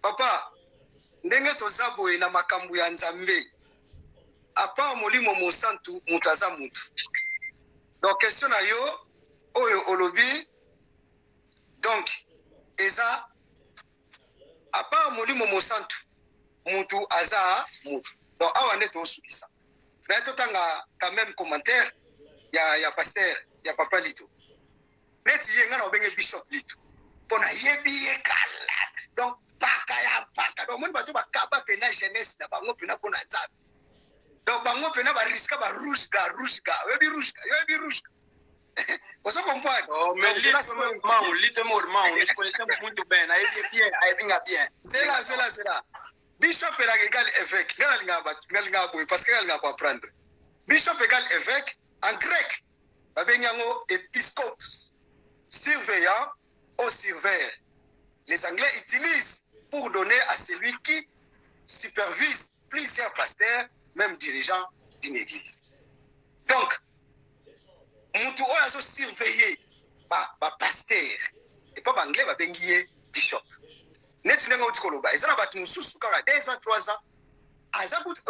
Papa, ndenge tozabo na makambu ya Nzambe. Apa molimo mosantu mutaza mutu. Donc question na yo oyo olobi. Donc, eza à part molimo mosantu mutu aza mutu. Donc awa neto osukisa. Mais totanga quand même commentaire ya pasteur ya papa Lito. Neti yenga na obenge bishop Lito. Pona yebi ye kala. Donc paka ya paka. Donc mon bato ba kaba pena jeunesse na bango pena pona nzambe. Donc bango pena ba risque ba rouge ga. Yebi rouge. Vous comprenez? Oh, mais je connaissais muito bem. Bien. C'est là. Bishop égale évêque. Parce qu'elle n'a pas apprendre. Bishop égale évêque en grec. Épiscopes. Surveillant au surveillant. Les Anglais utilisent pour donner à celui qui supervise plusieurs pasteurs, même dirigeants d'une église. Donc, mutu oyo azo surveiller ba pasteur et pas anglais ba bengiye bishop neti nenga uti koloba ezana batu mususu kaka 2 ans 3 ans azakuti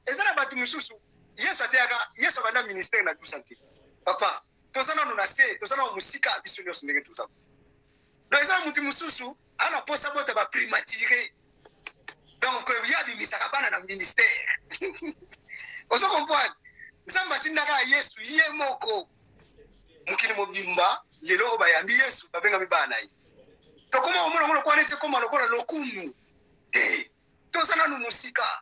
ezana batu mususu yeso bana ministère na santé papa tozana no na se tozana musika biso nyo ndenge tuza donc ezana mutu mususu ana posa bota ba primatiré donc ya bimisaka bana na ministère oso comprendre nzamba batindaka Yesu ye moko mukili mobimba lelo bayambi Yesu babenga bibana yi to koma omona kwa nete koma lokola lokumu te to sana nu musika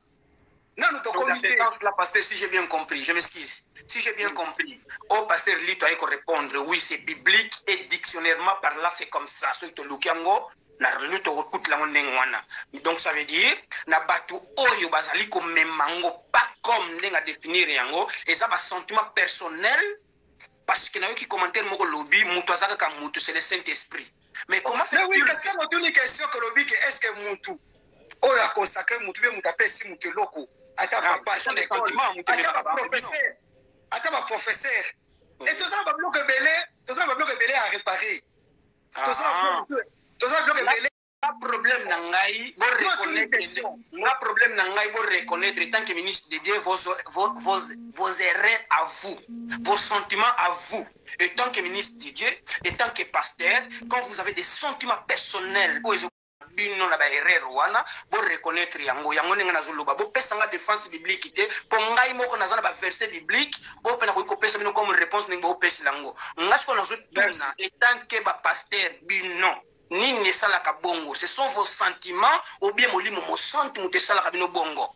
nanu to comité la pasteur si j'ai bien compris je m'excuse si j'ai bien compris au pasteur Lito a répondre oui c'est biblique et dictionnairement par là c'est comme ça ce to lukiango na luto kokut la ngwana donc ça veut dire na batu oyo bazali ko memango pas comme ndenga définir yango et ça ba sentiment personnel parce que na yo qui commentaire moko lobby mutu azaka ka mutu c'est le Saint-Esprit mais comment faire oui parce que motu ni question que lobby est-ce que mutu oyo a consacré mutu be mutu apesi mutu loko ata papa ata ba professeur et tout ça ba bloc belé à réparer tout ça bloc belé pas problème nangai bon reconnaître n'a problème nangai bon reconnaître tant que ministre de Dieu vos erreurs à vous vos sentiments à vous et tant que ministre de Dieu et tant que pasteur quand vous avez des sentiments personnels bino na ba erreur wana bo reconnaître yango ninga nazuluba bo pesanga défense biblique te po ngai moko nazana ba verset biblique bo pena ko pesa bino comme réponse ninga bo pesa lango ngasko nazutuna et tant que ba pasteur bino nini sala ka bongo ce sont vos sentiments ou bien molimo mo senti mo sala ka bino bongo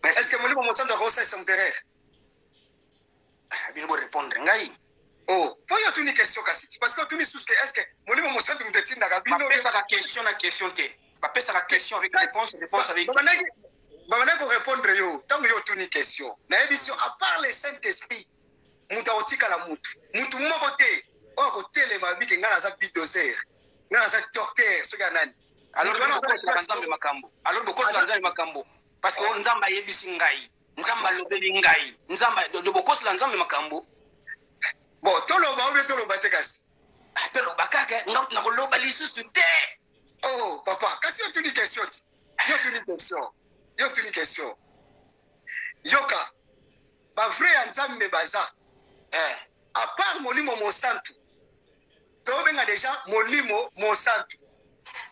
est-ce que molimo mo senti ko ça c'est terrain bino bo répondre ngai oh faut y a une question kasi parce que tu ni sous que est-ce que molimo mo senti mo tinda ka bino pesa ka question na question te pesa la question avec réponse avec babana ko répondre yo tango yo tuni question na émission à part le Saint-Esprit muta otika la mutu moko te o ko tele mabike ngana za bidoser ngana za docteur so ganani alors nzambe makambo alors boko nzambe makambo parce que nzamba yebisi ngai nzamba lobeli ngai nzamba do boko nzambe makambo bon toloba te kasi toloba kaka na ko loba lisusu te. Oh, papa, qu'est-ce que tu dis question? Yo tu dis question. Yoka, ba vrai nzambe baza. À part molimo monsantu. To benga déjà molimo monsantu.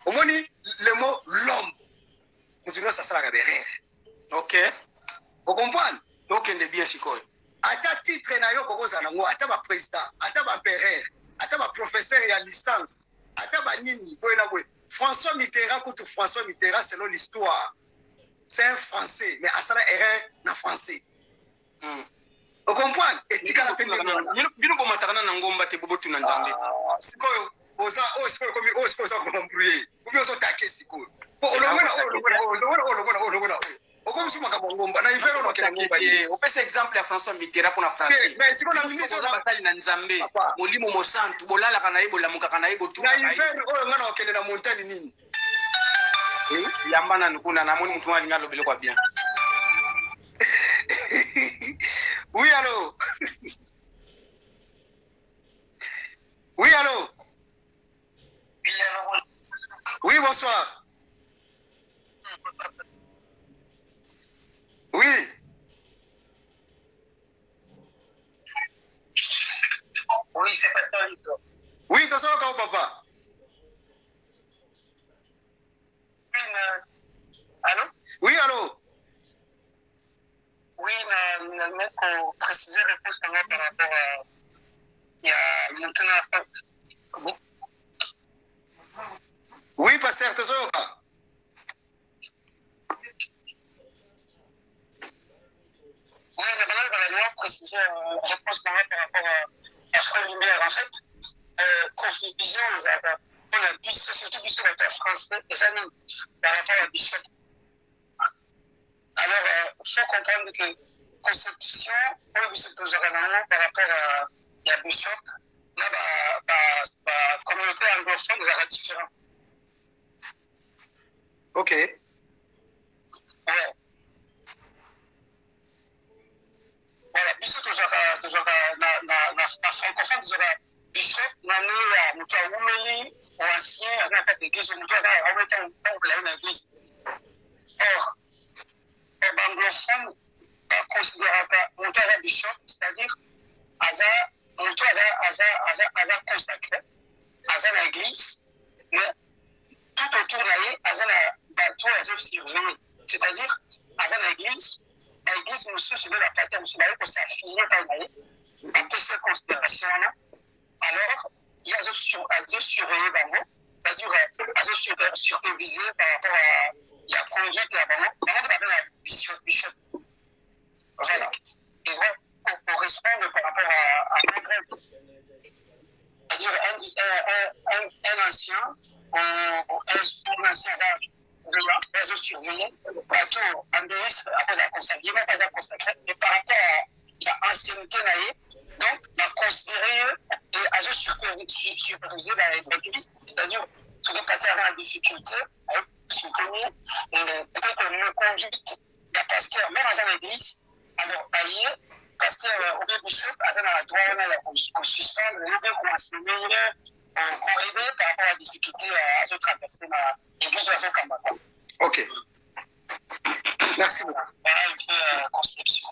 Omoni le mot l'homme. Nous ça sera berère. OK. Vous comprenez? Donc on est bien sikoy. Ata titre na yo kokoza nango, ata ba président, ata ba empereur, ata ba professeur à distance, ata ba nini boyena boy. François Mitterrand, contre François Mitterrand, selon l'histoire, c'est un Français, mais à ça, erreur en français. Vous comprenez? Et tu as la peine de dire. On peut exemple à François Mitterrand pour la France. Mais si on a minute on va na Nzambe. Molimo mosantu bolala kana yebo lamuka kana yebo tu. Na hiver o ngana okende na montagne nini? Yambana nkuna na moni mtu alinga lobele kwa bien. Oui allô. Oui allô. Oui bonsoir. Oui. Oui, c'est pas ça, Lito. Oui, t'as ça encore, papa. Oui, allô? Oui, allô? Oui, mais pour préciser la réponse par rapport à. Il y a maintenant. Oui, pasteur, t'as ça encore? Oui, mais maintenant, je vais préciser la réponse par rapport à Frère Lumière. En fait, confusion, on a Bishop, surtout Bishop est français, et ça nous, par rapport à Bishop. Alors, il faut comprendre que conception, on Bishop nous aura par rapport à Bishop, là, la communauté anglophone nous aura différent. Ok. Ouais. Voilà, Bishop toujours na francophone toujours Bishop na ni mtu umeli ancien à fait église mtu à remettre en église. Or anglophone considère pas mtu à Bishop, c'est-à-dire mtu à consacré à l'église, mais tout autour d'aller à tout surveiller, c'est-à-dire à l'église l'église mosusu nde bapaster mosusu baye kosafiye kaka apesa considération wana alors ye azosurveille bango c'est-à-dire azosurvise par rapport à la conduite ya bango bango nde babengaka bishop voilà et va correspondre par rapport à un grade c'est-à-dire un ancien un ancien réseau surveillé, bateau en déesse, à cause de la consacrée, même pas de la consacrée, mais par rapport à l'ancienneté, donc, la considérer et à superviser l'église, c'est-à-dire, se dépasser à la difficulté, soutenir, peut-être une conduite de pasteur, même dans l'église, alors, bailler, pasteur, au bishop, à la douane, qu'on suspendre, le lieu qu'on enseigner, qu'on aider par rapport à la difficulté à se traverser l'église de la Kambaka. Ok. Merci beaucoup. Conception.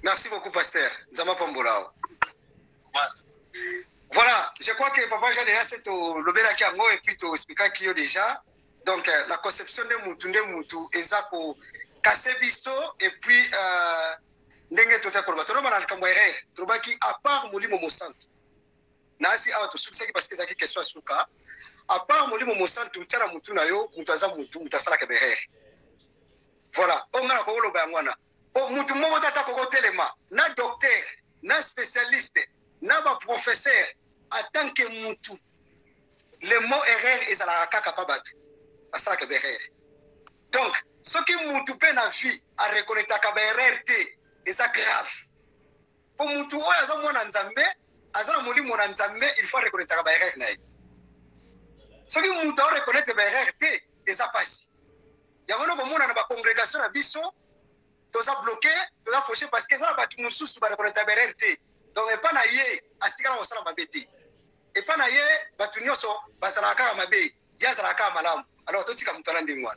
Merci beaucoup, pasteur. Nzama Pambolao. Voilà, je crois que papa j'ai déjà cette lobela kiango et puis to expliquer qui déjà. Donc la conception de mutu ezako kasebiso et puis ndenge tota kolba. Toro bana kamwere, trobaki à part molimo mosantu. Nasi awa to sukisa parce que zaki question suka. À part molimo mosantu mtana mutu na yo, mutaza mutu mutasala kebehere. Voilà, on a ko loba ngwana. O mutu moko tata ko telema, na docteur, na spécialiste, na ba professeur en tant que mutu. Le mot erreur est à la kaka pabatu. Asala kebehere. Donc, ce qui mutu pe na vie à reconnaître kebehere té, c'est grave. Pour mutu oya za mwana nzambe, azala molimo na nzambe, il faut reconnaître kebehere na ye. Ce qui mutu a reconnaître kebehere té, c'est passé. Il y a une congrégation à Bisso, tous a bloqué, tous a fauché parce que ça va tout nous sous par la tabernacle. Donc, et pas naïe, à ce qu'il a ma bêtise. Et pas naïe, batunioso, basalaka ma bé, yazalaka malam. Alors, tout est comme talent de moi.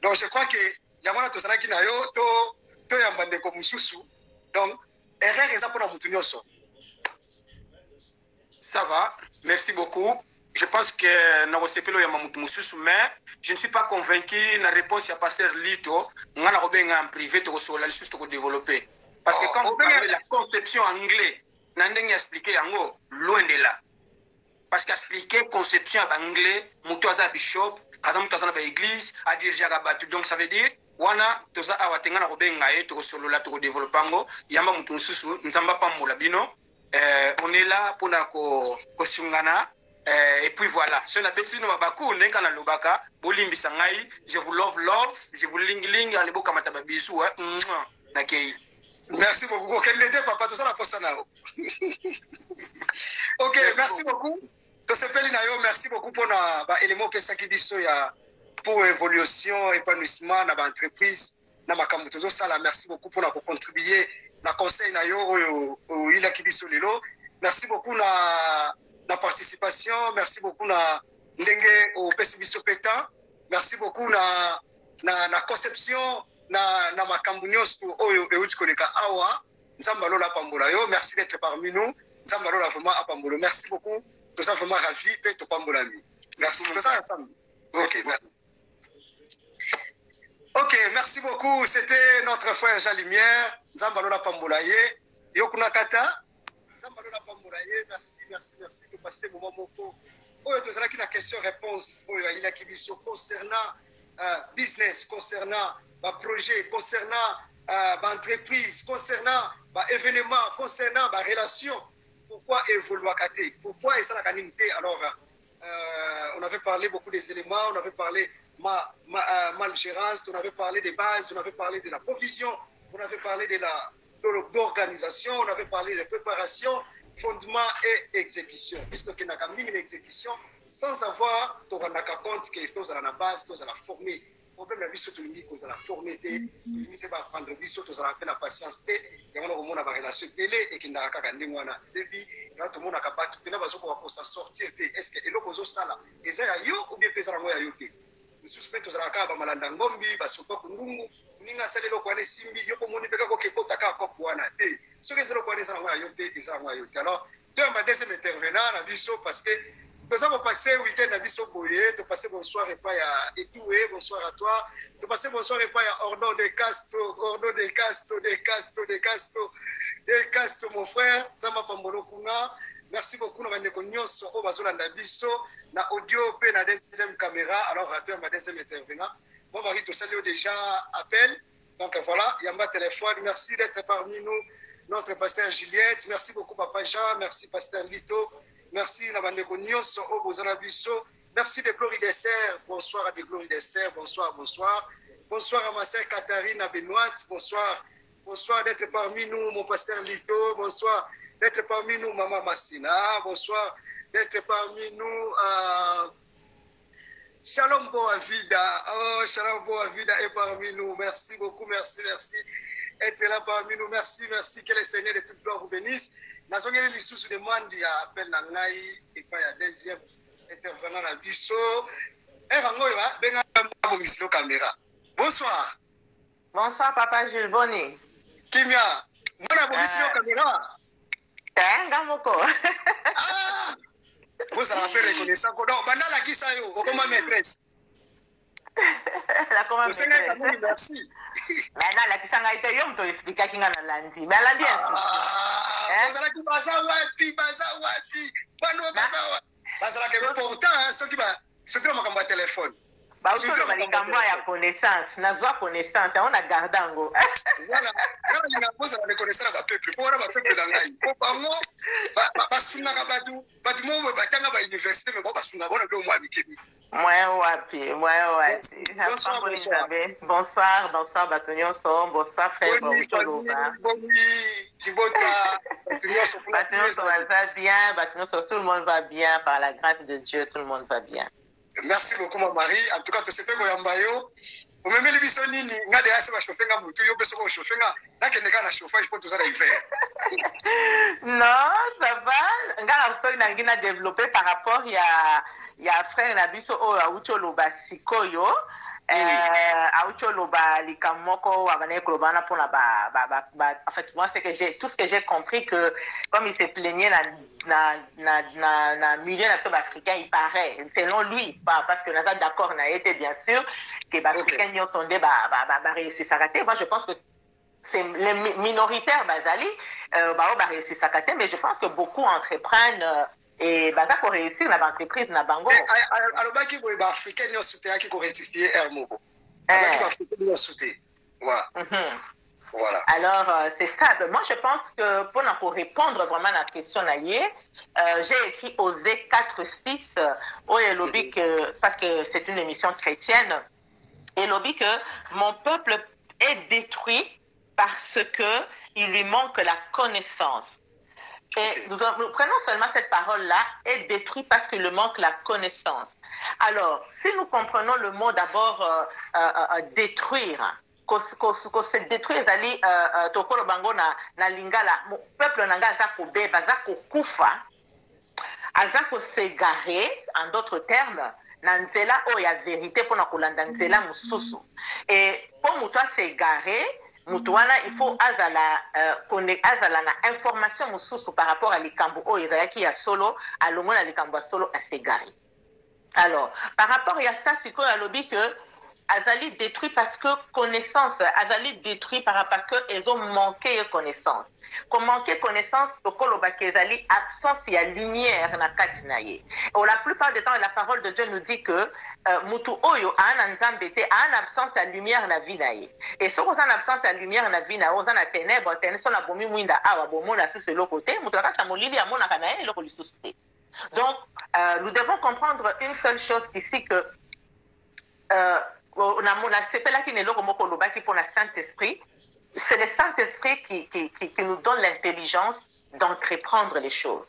Donc, je crois que Yamana Tosalaki Nayo, to yambande comme sous. Donc, erreur est ça pour la mutunioso. Ça va, merci beaucoup. Je pense que nous avons mais je ne suis pas convaincu de la réponse à Pasteur Lito. Nous avons en privé pour développer. Parce que quand vous parlez de la conception anglaise, nous avons expliqué loin de là. Parce qu'expliquer la conception en anglais, nous avons bishop, nous avons l'église, à diriger la bâtue. Donc ça veut dire, wana toza awatenga na robenga yeto solo la to développango yamba mutu susu nzamba pambola bino on est là pour na ko sungana. Et puis voilà, sur la bêtise de Mabakou, je vous love, je vous ling, merci beaucoup. Quel était papa, tout ça la force nao. Ok, merci beaucoup. Merci beaucoup pour l'élément que ça qui dit pour évolution, épanouissement dans l'entreprise. Merci beaucoup pour contribuer à conseil il a qui dit merci beaucoup la participation, merci beaucoup na ndenge au pesibiso pétant, merci beaucoup na conception na makambu nyonso oyo euti koleka awa nzamba lola pambola yo, merci d'être parmi nous, nzamba lola vraiment apambola, merci beaucoup, tout ça vraiment ravi pe to pambola mi. Merci tout ça ensemble. OK, merci. OK, merci beaucoup, c'était notre frère Jean Lumière, nzamba lola pambola ye, yokuna kata merci de passer moment moko. Oyo tozala ki na question-réponse oyo il a qui biso concernant business, concernant projet, concernant entreprise, concernant événement, concernant relation. Pourquoi évoluer à côté? Pourquoi ça la canité? Alors on avait parlé beaucoup des éléments, on avait parlé malgérance, on avait parlé des bases, on avait parlé de la provision, on avait parlé de d'organisation, on avait parlé de préparation, fondement et exécution. Puisque nous avons mis une exécution sans avoir de compte que nous avons la base, nous avons formé. Le problème de la vie, c'est que nous avons formé, nous avons prendre la vie, nous avons la patience, nous avons une relation et que nous avons un débit, nous avons un s'en sortir. Est-ce que nous avons ça? Est-ce que nous avons bien nous suspectons que nous avons malanda ngombi, basopa kungungu, ninga salelo kwa simbi, yoko moni peka ko keko taka ko puana. Ce que c'est le quoi des angwa yote, ils angwa yote. Alors, tu as un deuxième intervenant à biso parce que Nous avons passé le week-end à Bissoboye, tu as passé bonsoir et pas à Etoué, bonsoir à toi. Tu as passé bonsoir et pas à Ordo de Castro, de Castro, mon frère. Zama Pambolo Kuna. Merci beaucoup, nous avons connu sur Obazolanda Bisso, na audio, na deuxième caméra. Alors, à ma deuxième intervenant. Mon mari, tout ça, déjà appel. Donc voilà, il y a ma téléphone. Merci d'être parmi nous, notre pasteur Juliette. Merci beaucoup, Papa Jean. Merci, pasteur Lito. Merci, Nabandeko Nyos, Obozana Bisso. Merci de Glory Dessert. Bonsoir à de Glory Dessert. Bonsoir, bonsoir. Bonsoir à ma sœur Catherine, à Benoît. Bonsoir. Bonsoir d'être parmi nous, mon pasteur Lito. Bonsoir d'être parmi nous, Maman Massina. Bonsoir d'être parmi nous, Shalom Boavida. Oh, Shalom Boavida est parmi nous. Merci beaucoup, merci, merci. Être là parmi nous. Merci, merci. Que le Seigneur de toute gloire vous bénisse. Nazongeli lisusu demande ya appel na ngai et pas ya deuxième intervenant na biso. Erango ya benga mabo misilo caméra. Bonsoir. Bonsoir Papa Jules Boni. Kimia, mwana bo misilo caméra. Tanga moko. Ah! Vous ça rappelle reconnaissant ko donc banda la kisa yo, okoma maîtresse. La comment maîtresse. Merci. Maintenant la kisa ngai te yo mto expliquer kinga na landi. Mais landi bazala ki baza wapi bano baza bazala ke important ceux qui ba surtout makambo ya téléphone ba utolo balikambo ya connaissance nazwa connaissance on a gardango voilà ngala linga poza na connaissance ba peuple pour ba peuple dangai ko bango ba sunna ka batu mo batanga ba université mais ba sunna bona ko mwa mikemi Bonsoir, bonsoir, Batonyoso. Bonsoir, frère. Batonyoso va bien. Batonyoso, tout le monde va bien. Par la grâce de Dieu, tout le monde va bien. Merci beaucoup, ma Marie. En tout cas, tu sais pas quoi yambayo. Au même le bisoni ni ngade ase ba chauffer nga mutu yo beso ko chauffer nga nakendeka na chauffage pour tout ça hiver. Non, ça va. Ngala so ina ngina développer par rapport ya frère na biso o aucholoba sikoyo aucholoba likamoko abane kolobana pour la en fait moi c'est que j'ai tout ce que j'ai compris que comme il s'est plaigné na milieu national africain il paraît selon lui parce que naza d'accord na été bien sûr que africain n'y entendait réussir ça raté. Moi je pense que c'est les minoritaires bazali réussir ça raté, mais je pense que beaucoup entreprennent et baza ko réussir na entreprise na bango alobaki boy ba africain yo soutien qui ko rectifier ermobo alobaki ba africain yo soutien voilà alors c'est ça. Moi je pense que pour répondre vraiment à la question naïe j'ai écrit Osée 4:6 au lobby que parce que c'est une émission chrétienne et lobby que mon peuple est détruit parce que il lui manque la connaissance. Et nous prenons seulement cette parole-là, est détruit parce qu'il manque la connaissance. Alors, si nous comprenons le mot d'abord détruire, que se détruire, c'est-à-dire tokolo bango na lingala, peuple nanga azako beba, azako kufa, azako s'égarer, en d'autres termes, na nzela o ya vérité pour na kolanda nzela mususu. Et pour muto s'égarer, Mutuana, il faut azala na information mususu par rapport à likambo o ezalaki ya solo à l'omona likambo solo à s'égarer. Alors, par rapport à ça, c'est quoi lobby que azali détruit parce que connaissance, azali détruit parce que ils ont manqué connaissance. Comme manquer connaissance, azali absence il y a lumière na katinaye. Et la plupart des temps, la parole de Dieu nous dit que mutu oyo a nzambete a absence de lumière na vie naye. Et ce qu'on a absence de lumière na vie na on a ténèbres, ténèbres na bomi mwinda awa bomona sur le côté, mutu ka molili amona kana eloko lisuste. Donc nous devons comprendre une seule chose ici que on a sepela qui n'est l'eau qui pour le Saint-Esprit. C'est le Saint-Esprit qui nous donne l'intelligence d'entreprendre les choses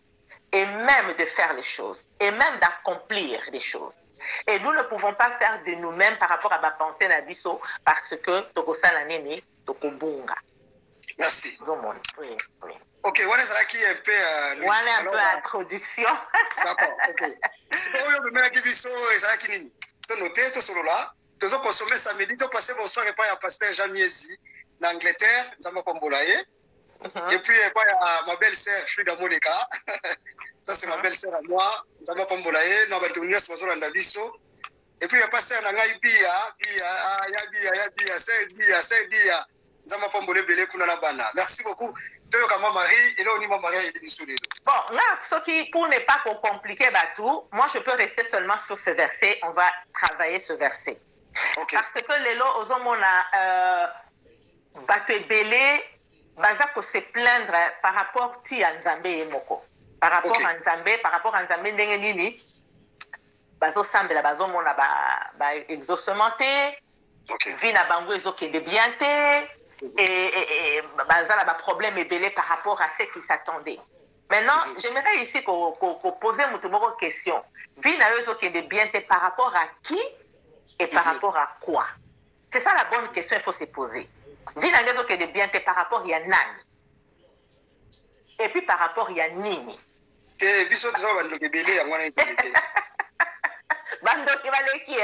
et même de faire les choses et même d'accomplir les choses. Et nous ne pouvons pas faire de nous-mêmes par rapport à ma pensée Nabiso parce que Tokosa la nene Tokobunga. Merci. Oui. Ok, on est là qui est un peu. On est un peu introduction. D'accord. Ok. C'est pas où on qui Biso et ça qui nini. Tu noter tout solo là. Tu as consommé samedi. Tu as passé bonsoir et pas à pasteur Jean Miesi en Angleterre. Nous avons pas mbolaye. Et puis, il y a ma belle-sœur, Frida Monica. Ça, c'est ma belle-sœur à moi. Nous avons Pambolaye, nous avons Tounias, nous avons Landaviso. Et puis, il y a pasteur Nangaï Bia, c'est Bia. Nous avons Pambolé Belé Kunanabana. Merci beaucoup. Toi, comme Marie, et là, on y m'a marié et bon, là, ce qui, pour ne pas compliquer tout, moi, je peux rester seulement sur ce verset. On va travailler ce verset. Okay. Parce que les lots, aux hommes, on a battu Belé. Baza ko se plaindre par rapport à Nzambe et Moko. Par rapport à Nzambe, ndenge nini, bazo sambela bazo mona ba exaucementé, vi na bango ezokende bien te, et baza la problème est belé par rapport à ce qui s'attendait. Maintenant, j'aimerais ici qu'on pose une question. Vi na ezokende bien te par rapport à qui et par rapport à quoi? C'est ça la bonne question, il faut se poser. Vina ngezo ke de bien te par rapport à nani. Et puis par rapport à nini. Eh, biso tsa bando ke belé ya ngwana ke belé. Bando ki baleki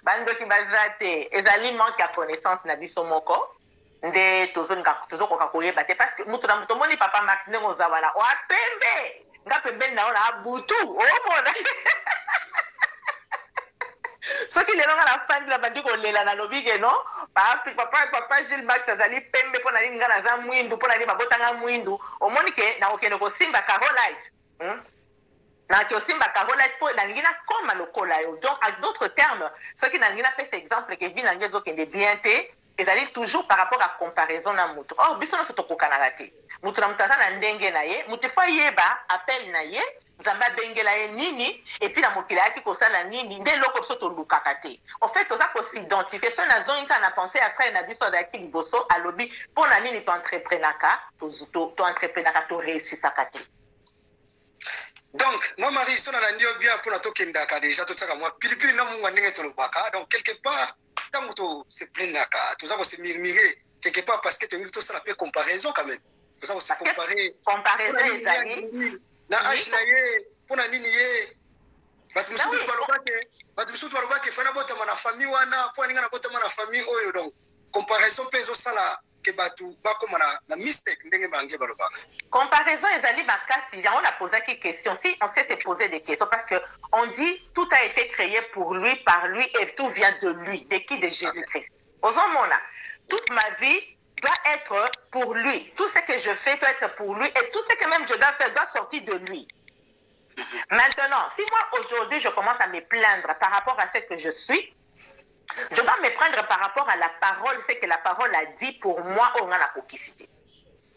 Bando ki bazate, ezali manque à connaissance na biso moko. Nde tozo ko koyeba te parce que mutu na mutu moni papa Martin ngozawala o apembe. Nga pembe na ona abutu. O mona. Ce qui est dans la fin de la bande qu'on est là dans le big non papa Gilles Max azali pembe pour aller ngana za mwindu pour aller babotanga mwindu au monike na okene ko simba carolite na ko simba carolite pour na ngina comme lokola yo. Donc à d'autres termes ce qui na ngina fait cet exemple que vina ngezo kende bien te ezali toujours par rapport à comparaison na mutu. Oh biso no soto kokana lati mutu na mutaza na ndenge na ye mutu fa yeba appel na ye Zamba bengela ye nini et puis la mokila ki ko sala nini nde loko so to lukaka te. En fait oza ko s'identifier so na zone ka na penser après na biso da ki liboso alobi pour na nini to entreprenaka to entreprenaka to réussisaka te. Donc moi Marie so na ndio bien pour na to kendaka déjà to tsaka moi pilipili na mungu ndenge to lubaka. Donc quelque part tango to se prenaka to za ko se murmurer quelque part parce que to ça la peut comparaison quand même. To za ko se comparer comparaison ezali na age na ye pona nini ye batu musutu balobake fana bota na famille wana po ninga na bota na famille oyo. Donc comparaison peso sala ke batu bakoma na mistake ndenge bange balobaka comparaison ezali bakasi on a posé une question si on sait se poser des questions parce que on dit tout a été créé pour lui par lui et tout vient de lui de qui? De Jésus-Christ. Ozomona toute ma vie doit être pour lui. Tout ce que je fais doit être pour lui. Et tout ce que même je dois faire doit sortir de lui. Maintenant, si moi aujourd'hui je commence à me plaindre par rapport à ce que je suis, je dois me prendre par rapport à la parole, ce que la parole a dit pour moi au la cocicité.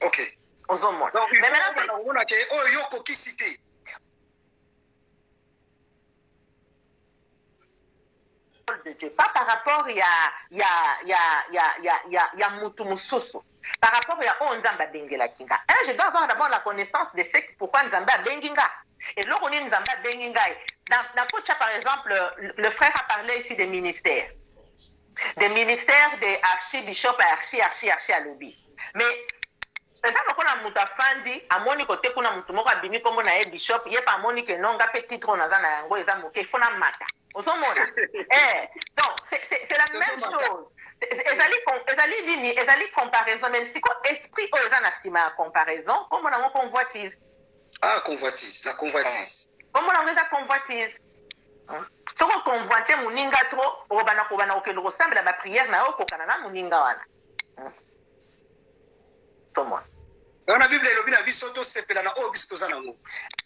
Ok. Aux hommes. Mais maintenant, on a que oh yo cocicité. De Dieu, pas par rapport ya mutu mususu, par rapport ya o nzamba bengela kinga. Je dois avoir d'abord la connaissance de ce pourquoi nzamba benginga. Et là on est nzamba benginga. Dans coach par exemple, le frère a parlé ici des ministères de archibishop et archi à lobby. Mais c'est ça qu'on a muta fandi amoni kote kuna mutu moko abimi kombo na e bishop yepa amoni ke nonga pe titre na za na yango eza moke fona mata. Donc, c'est la même chose. Ezali comparaison, mais si esprit aux anasima comparaison, comme on a convoitise. Ah, convoitise, la convoitise. Comme on a la convoitise. Si on convoite muninga trop, on va que le ressemble à ma prière, na oko kanana muninga wana. C'est moi. On a vu le lobby na biso to sepela na o biso to zanango.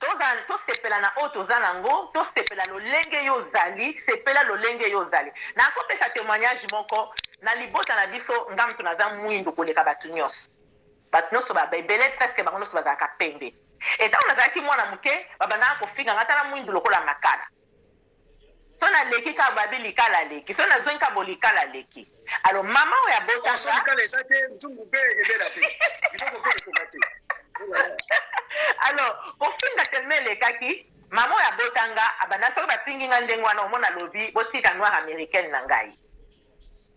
To sepela na o to zanango, to sepela lo lenge yo zali, sepela lo lenge yo zali. Na ko pesa témoignage moko na libota na biso ngam to na za mwindu koleka batu nyos. Batu nyos ba belé presque ba nyos ba za kapende. Et tant on a za ki mwana muke baba na ko finga ngata na mwindu lokola makala. So na leki ka babi likala leki, so na zonka bolikala leki. Alors maman o ya bota so likala ezate nzungu be ebela te. Bidoko pe kokati. Alors, pour finir tellement les kaki, maman ya botanga abana so batingi nga ndengwa na omona lobi botika noir américaine na ngai.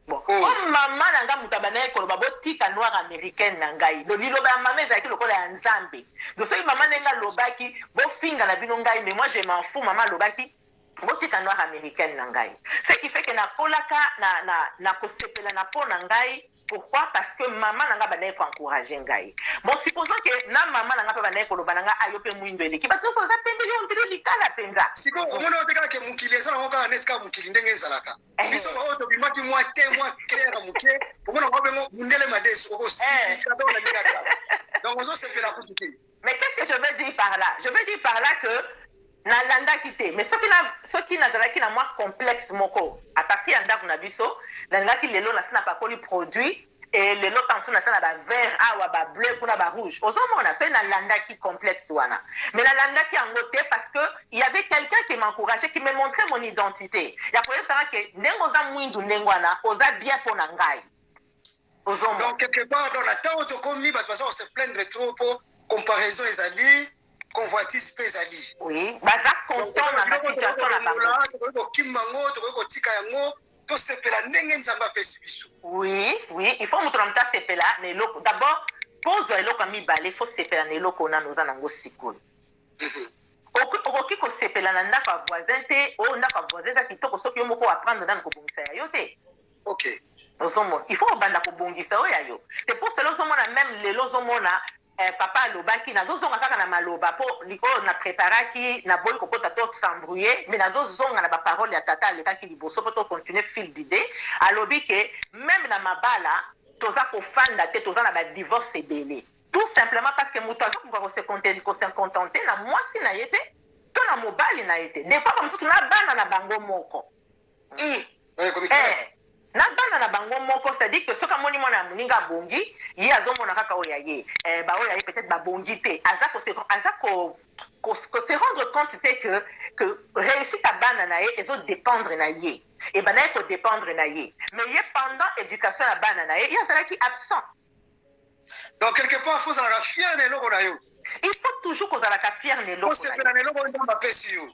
Bon, comme maman nanga mutabana ko ba botika noir américaine na ngai. Do lilo ba maman ezaki lokola ya nzambe. Do so maman nenga lobaki bo finga na bino ngai mais moi je m'en fous maman lobaki botika noir américaine na ngai. Ce qui fait que na kolaka na kosepela na pona ngai Pourquoi? Parce que maman n'a pas encouragé ngai. Bon, supposons que na maman n'a pas koloba nanga ayope muindo eleki. Ba toso za pembe yo ndire likala penza. Siko omona oteka ke mukili eza na oka netka mukili ndenge ezalaka. Biso ba oto bimaki moi clair muke. Omona ngo bengo mundele madesu oko si kado na ndeka. Donc on se fait la coupe. Mais qu'est-ce que je veux dire par là? Je veux dire par là que na landa kité. Mais ceux qui na moi complexe moko. À partir d'anda na biso, landa ki lelo na sina pa koli produit et lelo tantu na sina ba vert awa ba bleu kuna ba rouge. Ozomona c'est na landa ki complexe wana. Mais na landa ki angoté parce que il y avait quelqu'un qui m'encourageait, qui me montrait mon identité. Ya pour ça que ndengo za mwindu ndengwana oza bien pour ngai. Donc quelque part dans la temps auto commis parce qu'on se plaindre trop pour comparaison ezali convoitise pe ezali. Oui, baza content na situation na bango. Ko kimango to ko tika yango to sepela ndenge nzamba pesi biso. Oui, il faut montrer en sepela ne loko. D'abord, pose eloko mibale, il faut sepela ne loko na noza nango sikolo. Okoki ko sepela na ndako voisin te, o ndako voisin za kitoko soki yo moko apprendre na ko bongisa yo te. OK. Il faut banda ko bongisa yo ya yo. C'est pour cela ozomona même lelo ozomona papa lobaki nazozonga kaka na maloba po liko na préparaki na boyi kokota to s'embrouiller mais nazozonga na ba parole ya tata alekaki liboso po to continuer fil d'idée alobi ke même na mabala toza ko fanda te toza na ba divorce ebele tout simplement parce que muto azo ko se contenter na mwasi na yete to na mobali na yete des fois comme tout na bana na bango moko na bana na bango moko c'est-à-dire que soka moni mona muninga bongi ye azomona kaka oya ye ba oya ye peut-être ba bongi te azako se rendre compte que réussite à bana na ye ezo dépendre na ye et bana ko dépendre na ye mais ye pendant éducation à bana na ye il y a qui absent donc quelque part faut ça la fier de loko na yo. Il faut toujours qu'on a la fière ne loko.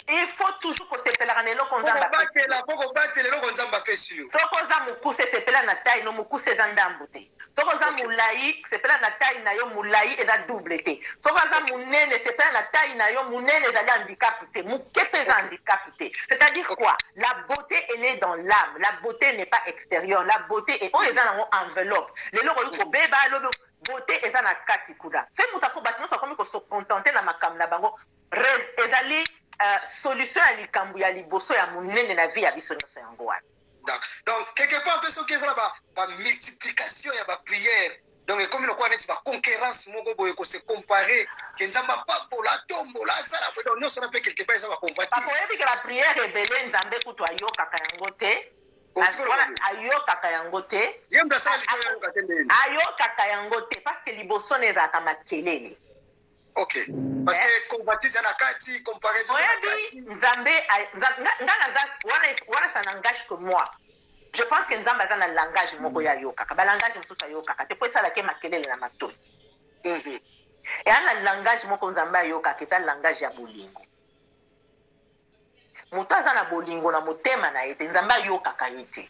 Il faut toujours qu'on se pèlera ne loko nzamba pesi. Faut battre le loko nzamba pesi. Toko za mukuse se pela na taille no mukuse za ndambuté. Toko za mulai se pela na taille na yo mulai et za double té. Toko za munene se pela na taille na yo munene za handicapé. Mukepe za handicapé. C'est-à-dire quoi? La beauté est née dans l'âme. La beauté n'est pas extérieure. La beauté est dans enveloppe. Le loko yuko beba lobo beauté eza na kati kuda. C'est mutako batino so komi ko se contenter na makam na bango. Ezali solution ya likambu ya liboso ya munene na vie ya biso nyonso yango wana. Donc quelque part personne qui est là ba multiplication ya ba prière. Donc comme le quoi net ba concurrence moko boye ko se comparer que nzamba pambola tombola sala donc nyonso na pe quelque part ça va convoitise. Parce que la prière est belle nzambe kutu ayoka kango te. Ayokaka yango te ayokaka yango te parce que liboso nezalaka makelele. OK parce que convoitise na kati comparaison na kati nzambe wana ça n'engage que moi. Je pense que nzambe a un langage moko ya yokaka ba langage mosusu ayokaka te po sala ke makelele na matoi et un langage moko nzambe ayokaka eza langage ya bolingo. Moto aza na bolingo na motema na ete nzambe ayokaka ye te.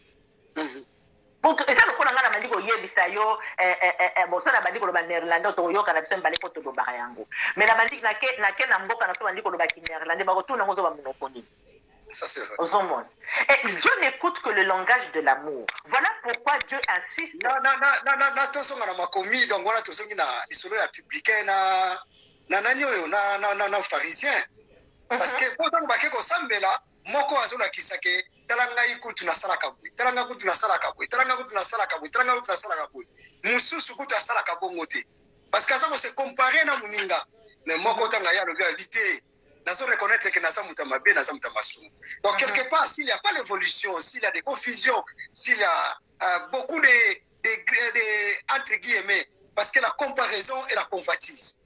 Donc eza lokola nga na bandi koyebisa yo boso na bandi koloba néerlandais tokoyoka na biso mbale po tolobaka yango mais na bandi nake na mboka na so bandi kolobaki néerlandais bakotuna yango ozoba monoko nini. Ça c'est vrai. Et Dieu n'écoute que le langage de l'amour. Voilà pourquoi Dieu insiste. Attention na makomi donc voilà to songi na lisolo ya publicain na nani oyo na pharisien. Parce que pourtant bake ko sambela moko azona kisake talanga ikutu na salaka bwe talanga kutu na salaka bwe talanga kutu na salaka bwe talanga kutu na salaka bwe mususu kutu na salaka bongo te parce que ça se comparer na muninga mais moko tanga ya lobi habité na so reconnaître que na sa mutama be na sa mutama sou. Donc quelque part s'il y a pas l'évolution, s'il y a des confusions, s'il y a beaucoup de entre guillemets parce que la comparaison et la convoitise.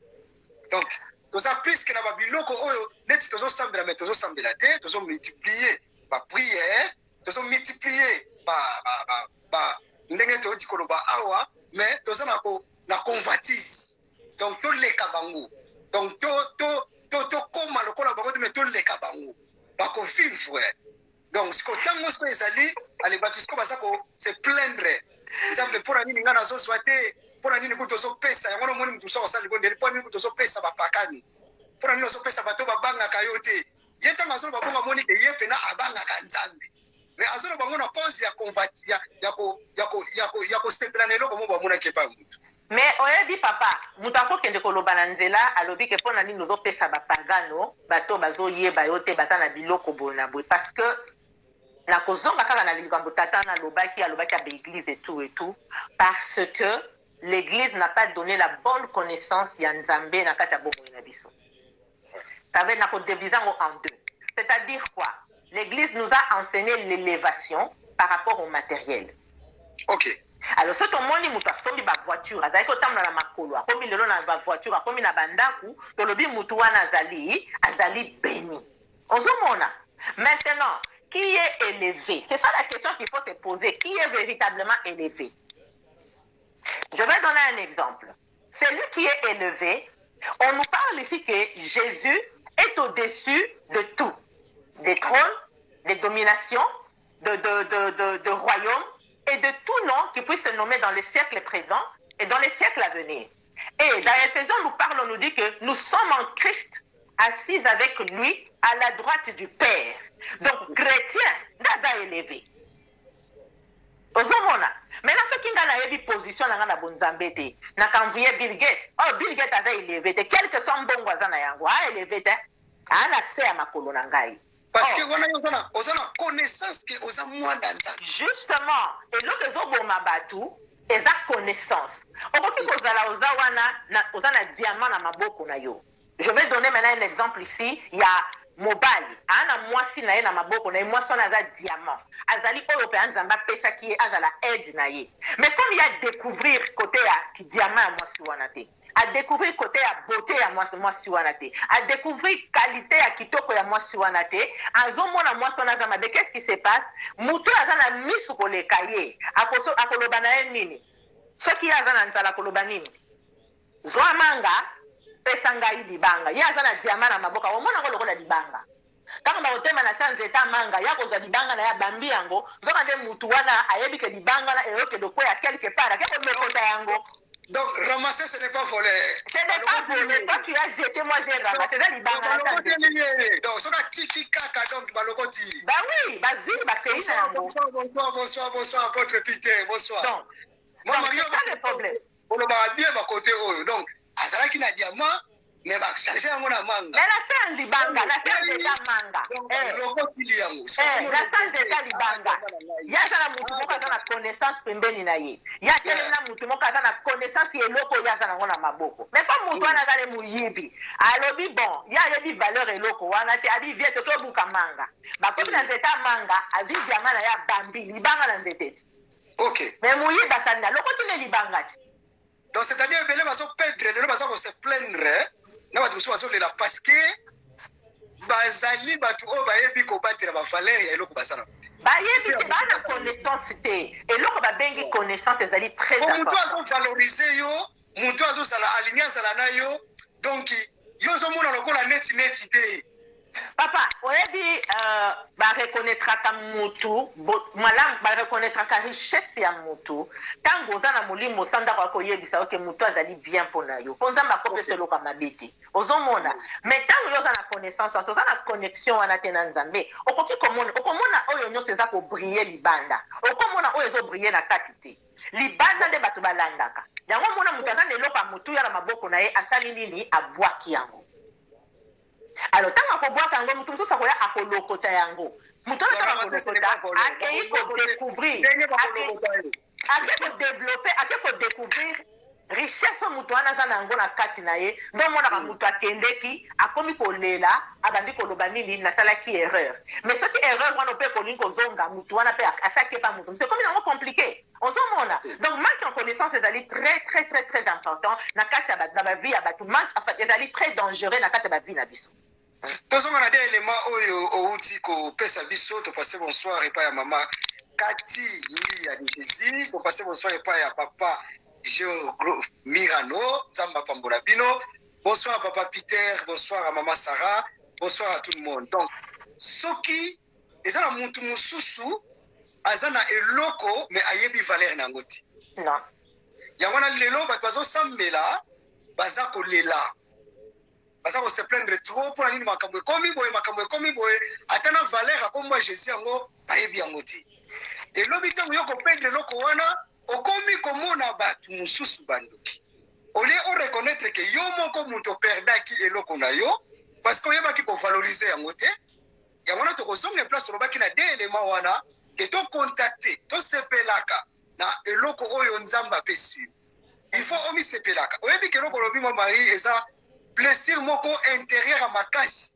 Donc nous avons plus que na babiloko oyo net tozo sambela mais tozo sambela te tozo multiplier ba prière tozo multiplier ba ndenge to di koloba awa mais tozo na convoitise donc to le kabango donc to koma lokola bango mais to le kabango ba ko vivre donc ce que tango ce ezali ale batisko basako se plaindre nzambe pora nini ngana zo swate pona nini kutozo pesa yango moni mtu so sali bonde pona nini kutozo pesa bapakani pona nini so pesa bato babanga kayote yeta ngazo babonga moni ke yepe na abanga ka nzambe mais azolo bango na cause ya convati ya ko sepelana eloko mo bamona ke pa mutu. Mais oyebi papa mutu akokende koloba na nzela alobi ke mpona nini ozopesa bapagano bato bazoyeba yo te baza na biloko boye na boye parce que nakozonga kaka na likambo tata alobaki à l'église et tout parce que l'église n'a pas donné la bonne connaissance ya Nzambe na kati ya bomoi na biso. Ça veut dire en deux. C'est-à-dire quoi? L'église nous a enseigné l'élévation par rapport au matériel. Ok. Alors, si on moni mutu asombi ba voiture, azali ko tamna na makolo, akomi lelo na ba voiture, akomi na bandaku, tolobi mutu wana azali béni. Ozomona. Maintenant, qui est élevé? C'est ça la question qu'il faut se poser. Qui est véritablement élevé? Je vais donner un exemple. Celui qui est élevé, on nous parle ici que Jésus est au-dessus de tout. Des trônes, des dominations, de royaumes et de tout nom qui puisse se nommer dans les siècles présents et dans les siècles à venir. Et dans Éphésiens, on nous dit que nous sommes en Christ, assis avec lui à la droite du Père. Donc, chrétien, n'a élevé. Ozomona. Maintenant, ce qui a une position dans la bonzambete, n'a qu'envoyé Bill Gates. Oh, Bill Gates a élevé. Quel que soit bon voisin na yango, a élevé. A la se à ma colonangai. Parce que on a connaissance que on a moins d'entendre. Justement, et l'autre zobo mabatu, et la connaissance. On peut que ozala ozawana, ozana diamant na maboko na yo. Je vais donner maintenant un exemple ici. Il y a Mobali. Ana mwasi na ye na maboko na ye mwasi na za diamant. Azali européen nzamba pesa qui est azala aide na ye. Mais comme il y a découvrir côté ya ki diamant ya mwasi wana te. À découvrir côté ya beauté ya mwasi wana te. À découvrir qualité ya kitoko ya mwasi wana te. Azomona mwasi wana za mabe. Qu'est-ce qui se passe? Mutu azana misu koleka ye. Akoloba na ye nini? Soki azana nzala koloba nini? Zwa manga pesa ngai libanga. Ye azana diamant na maboka. Omona ngo lokola libanga. Tango ba otema na sanze ta manga ya kozwa libanga na ya bambi yango. Zoka nde mutu wana ayebi ke libanga na eyoke de quoi quelque part. Quelque mekota yango. Donc ramasser ce n'est pas voler. Ce n'est pas voler. Toi tu as jeté, moi j'ai ramassé. C'est libanga. Donc ça va tiki kaka donc balokoti. Bah oui, vas-y, bah pays na yango. Bonsoir apôtre Peter, bonsoir. Donc, c'est ça le problème. On va bien ba côté oyo. Donc azala ki na diamant mais ba charger yango na manga. Mais la fin libanga, la fin de ta manga. Lokoti yango. La fin de ta libanga. Ya zana mutu moko azana connaissance pembeni na ye. Ya tena mutu moko azana connaissance eloko ya zana ngona maboko. Mais comme mutu wana zale muyibi, alobi bon, ya yebi valeur eloko wana te abi vie to buka manga. Ba komi na nzeta manga, azi diamant na ya bambi libanga na nzete. OK. Mais muyiba sana lokoti ne libanga. Donc c'est-à-dire que les gens perdre, les gens se plaindre. Na batu so lela parce que bazali batu o bayebi ko batira ba valeur ya eloko basana. Bayebi te ba na connaissance te. Eloko ba bengi connaissance ezali très important. Mutu azo valoriser yo, mutu azo sala alliance la na yo. Donc yo zo mona lokola net te. Papa, oyebi ba reconnaîtra ka mutu, malam ba reconnaîtra ka richesse ya mutu. Tango za na molimo sanda kwa koyebisa ke mutu azali bien pona yo. Ponza makope selo ka mabeti. Ozomona. Mais tango yo za na connaissance, to za na connexion wana te na Nzambe. Okomona oyo nyose za ko briller libanda. Okomona oyo zo briller na katite. Libanda de batu balandaka. Yango mona mutu za neloko ya mutu ya na maboko na ye asali nini abwaki yango. Alors, tant qu'on boit un gomme, tout ça, ça a colocota yango. Mouton, ça va accueillir pour découvrir, pour développer, pour découvrir richesse mouton nango na kati na ye. Donc, mon a mouton kendeki, a commis kolela, a bandi kolobani na sala qui erreur. Mais ce qui erreur, on peut coller zonga mouton a fait à ça qui est pas mouton. C'est comme il est compliqué. On s'en mona. Donc, manque en connaissance, c'est d'aller très important. Na kati na ba vie abatu manque, en fait, c'est d'aller très dangereux na kati ba vie na biso. Tous on a des éléments au outil ko pesa biso to passer bonsoir et pas ya maman Cathy Li ya Jésus to passer bonsoir et pas ya papa Geo Mirano Zamba Pambola Bino. Bonsoir à papa Peter, bonsoir à maman Sarah, bonsoir à tout le monde. Donc soki ezala muntu mususu azana eloko mais ayebi valeur nangoti. Non. Yangona lelo ba bazo sambela baza ko lela. baza ko se plaindre trop pour nini makambo ekomi boye atana valeur akomba Jésus yango bayebi yango te elobi ntango yo kopendre eloko wana okomi komona bato mosusu bandoki olie o reconnaître que yo moko moto operdaki eloko na yo parce que oyebaki kovalorize yango te yango na tokozonga place olobaki na de élément wana ke tocontacte tosepelaka na eloko oyo nzambe apesi il faut omisepelaka oyebi ke eloko olobi mwa mari eza plaisir moko intérieur ya makasi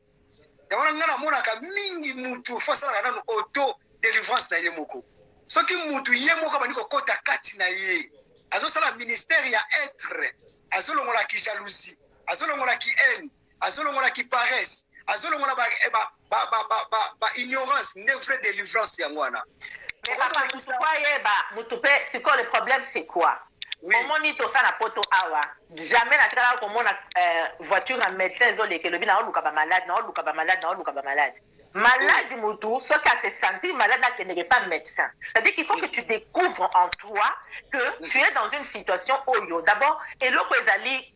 yango na ngai namonaka mingi mutu fo asalaka nano auto délivrance na ye moko soki mutu ye moko abandi kokota kati na ye azosala ministère ya être azolongolaki jalousie azolongolaki haine azolongolaki paresse azolongola ba ignorance ne vraie délivrance yango wana mais papa c'est quoi le problème c'est quoi omoni tosala poto awa jamais natikala komona voiture ya médecin ezoleka elobi naoluka bamalade malade mutu soki ase sentir malade nakendeke pas médecin c'est-à-dire qu'il faut que tu découvres en toi que tu es dans une situation oyo d'abord eloko ezali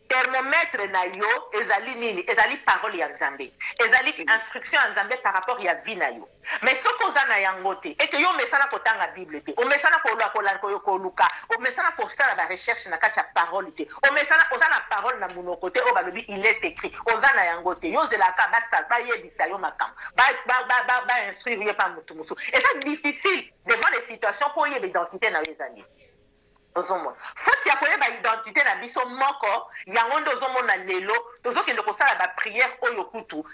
thermomètre na yo ezali nini ezali parole ya nzambe ezali instruction ya nzambe par rapport ya vie na yo mais soki oza na yango te et que yo omesana kotanga bible te omesana koluka omesana kosala barecherche na kati ya parole te omesana oza na parole na monoko te oyo balobi il est écrit oza na yango te yo ozelaka bayebisa yo makambo bainstruire ye pa motu mosusu eza difficile devant les situations mpo oyeba identité na yo ezali faute ya koyeba identité na biso moko yango nde ozomona lelo tozokende kosala bapriere oyo kutu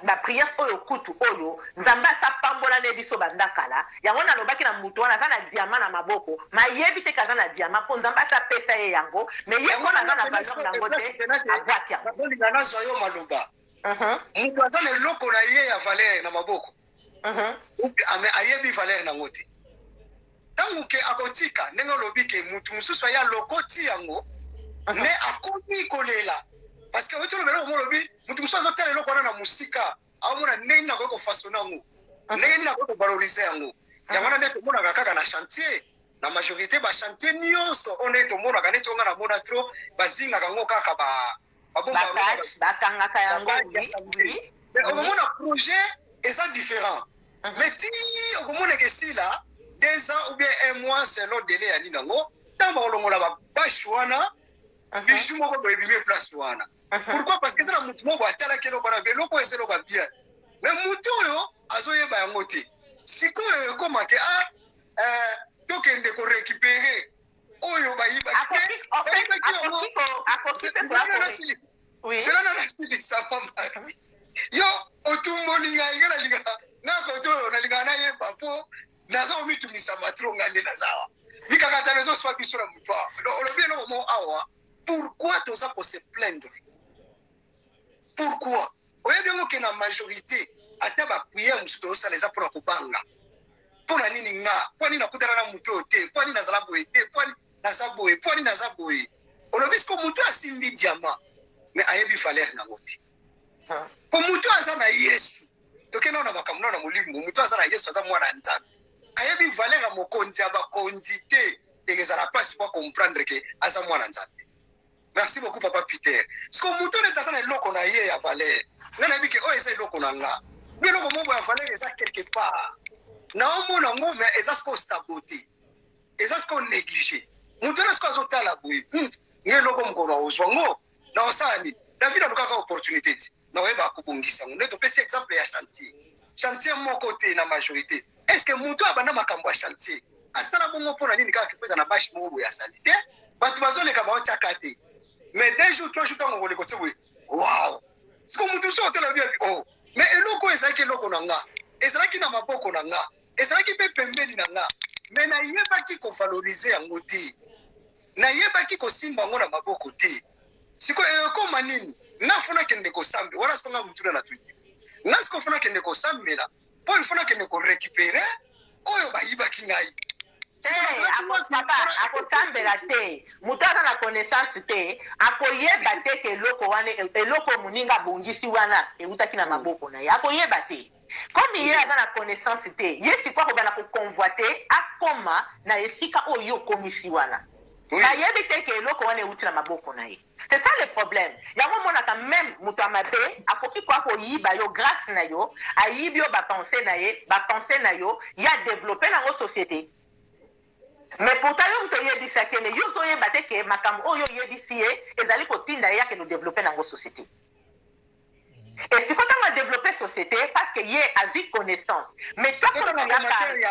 bapriere oyo kutu oyo nzambe asapambola ne biso bandakala yango nalobaki na mutu wana aza na diama na maboko mayebi te kaza na diama mpo nzambe asapesa ye yango mais ye mona aza na valeur nango te abwaki yango nazwa yo maloba mutu aza na eloko na ye ya valeur na maboko ayebi valeur nango te tangu ke akotika ndenge olobi ke mutu mosusu aya lokoti yango ne akomi kolela parce que oyo lobelo omolobi mutu mosusu azotala eloko wana na musika aomona ndenge nini akoki kofasona yango ndenge nini akoki kovalorize yango yango wana nde tomonaka kaka na chantier na majorité bachantier nyonso oyo nde tomonaka neti onga namona tro bazingaka yango kaka bakangaka yango okomona projet eza différent mais ti okomona kesila 2 ans ou bien 1 mois selon délai ya nini yango ntango bakolongola babashi wana bijou moko boyebimi place wana pourquoi parce que eza na mutu moko atalaki eloko wana beloko eza eloko ya bien mais mutu oyo azoyeba yango te sikoyo ekomake tokende korécupere oyo bayibakiselana nasilisa mama yo otumbolinga inga nalinga nakoto oyo nalingaka nayeba mpo nazo mitumisa matro ngande nazawa mikakata rezo swa biso na mutu olobi eloko mo awa pourquoi toza ko se plaindre pourquoi oyebi yango ke na majorité ata bapriere mosusu tozosala eza mpona kobanga mpona nini nga mpo nini nakutana na mutu oyo te mpo nini nazala boye te mpo nini naza boye mpo nini naza boye olobi siko mutu asimbi diama mais ayebi valeur nango te ko mutu aza na yesu tokenda na makambo na molimo mutu aza na yesu aza mwana nzambe ayebi valeur ya mokonzi ya bakonzi te ekezala mpasi mpo comprendre ke aza mwana nzambe merci beaucoup papa Peter siko mutu neti aza na eloko na ye ya valeur nga nayebi ke oyo eza eloko na nga mpe eloko moko ya valeur eza quelque part naomona ngo me eza siko sabote eza siko néglige mutu wana siko azotala boye nge eloko mokolo aozwa ngo na osala nini david alukaka opportunité ti na oyeba akobongisa yango nde topesi exemple ya chantier moko te na majorité est ce que mutu abanda makambo ya chantier asala bongo mpona nini kaka kifo eza na bashi moko boye asali te bato bazoleka baotiaka te mais 2 jours 3 jours ntango koleka ti boye wow siko mutu so otala bi o mais eloko ezalaki eloko na nga ezalaki na maboko na nga ezalaki mpe pembeni na nga mais nayebaki kovalorize yango te nayebaki kosimba yango na maboko te siko ekoma nini nafuna kende kosambe wana siko nga mutuna na tuyi nga siko funa kende kosambela mpo ifuna kende korécupere oyo bayibaki ngai akosambela te mutu aza na connaissance te akoyeba te ke eloko wana eloko moninga abongisi wana eutaki na maboko na ye akoyeba te comme ye aza na connaissance te ye sikoyo akobana koconvoite akoma na esika oyo okomisi wana bayebi te ke eloko wana euti na maboko na ye. C'est ça le problème. Yango monaka même moto amabe akoki kwa koyiba yo grâce na yo, ayibi yo ba penser na yo, ya développer na société. Mais pourtant yo mto yebisa ke ne yo zo yeba te ke makambo oyo yebisi ye ezali kotinda ya ke no développer na société. Et si quand on va développer société, parce qu'il y a vu connaissance. Mais toi, quand on il y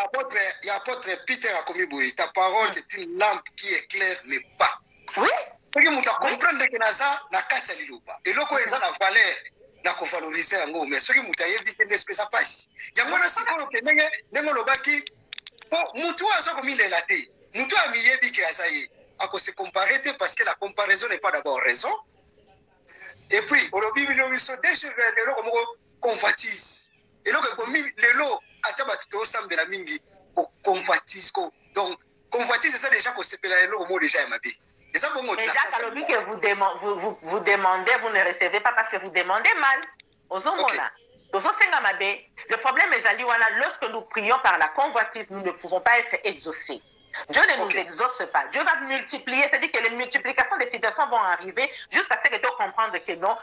a apôtre Peter Akomiboui. Ta parole, c'est une lampe qui éclaire mes pas. Oui. Parce que tu comprends que Naza n'a qu'à t'allumer. Et là, quand ils ont la valeur, n'a qu'à valoriser un mot. Mais ce qui m'a dit, c'est que ça passe. Il y a un moment où Moutou a comme il est là. Moutou a mis Yebi ça y est. À cause de comparer, parce que la comparaison n'est pas d'abord raison. Et puis, au lobby, ils sont déjà les lots comme convoitise. Et là, comme les lots, à tabac, ensemble de la mingi, convoitise. Donc, convoitise, c'est ça déjà qu'on s'appelle les lots comme déjà ma vie. Et ça, pour moi, c'est ça que vous demandez, vous ne recevez pas parce que vous demandez mal. Aux hommes, le problème est, lorsque nous prions par la convoitise, nous ne pouvons pas être exaucés. Dieu ne nous exauce pas. Dieu va multiplier, c'est-à-dire que les multiplications des situations vont arriver jusqu'à ce que tu comprennes que non,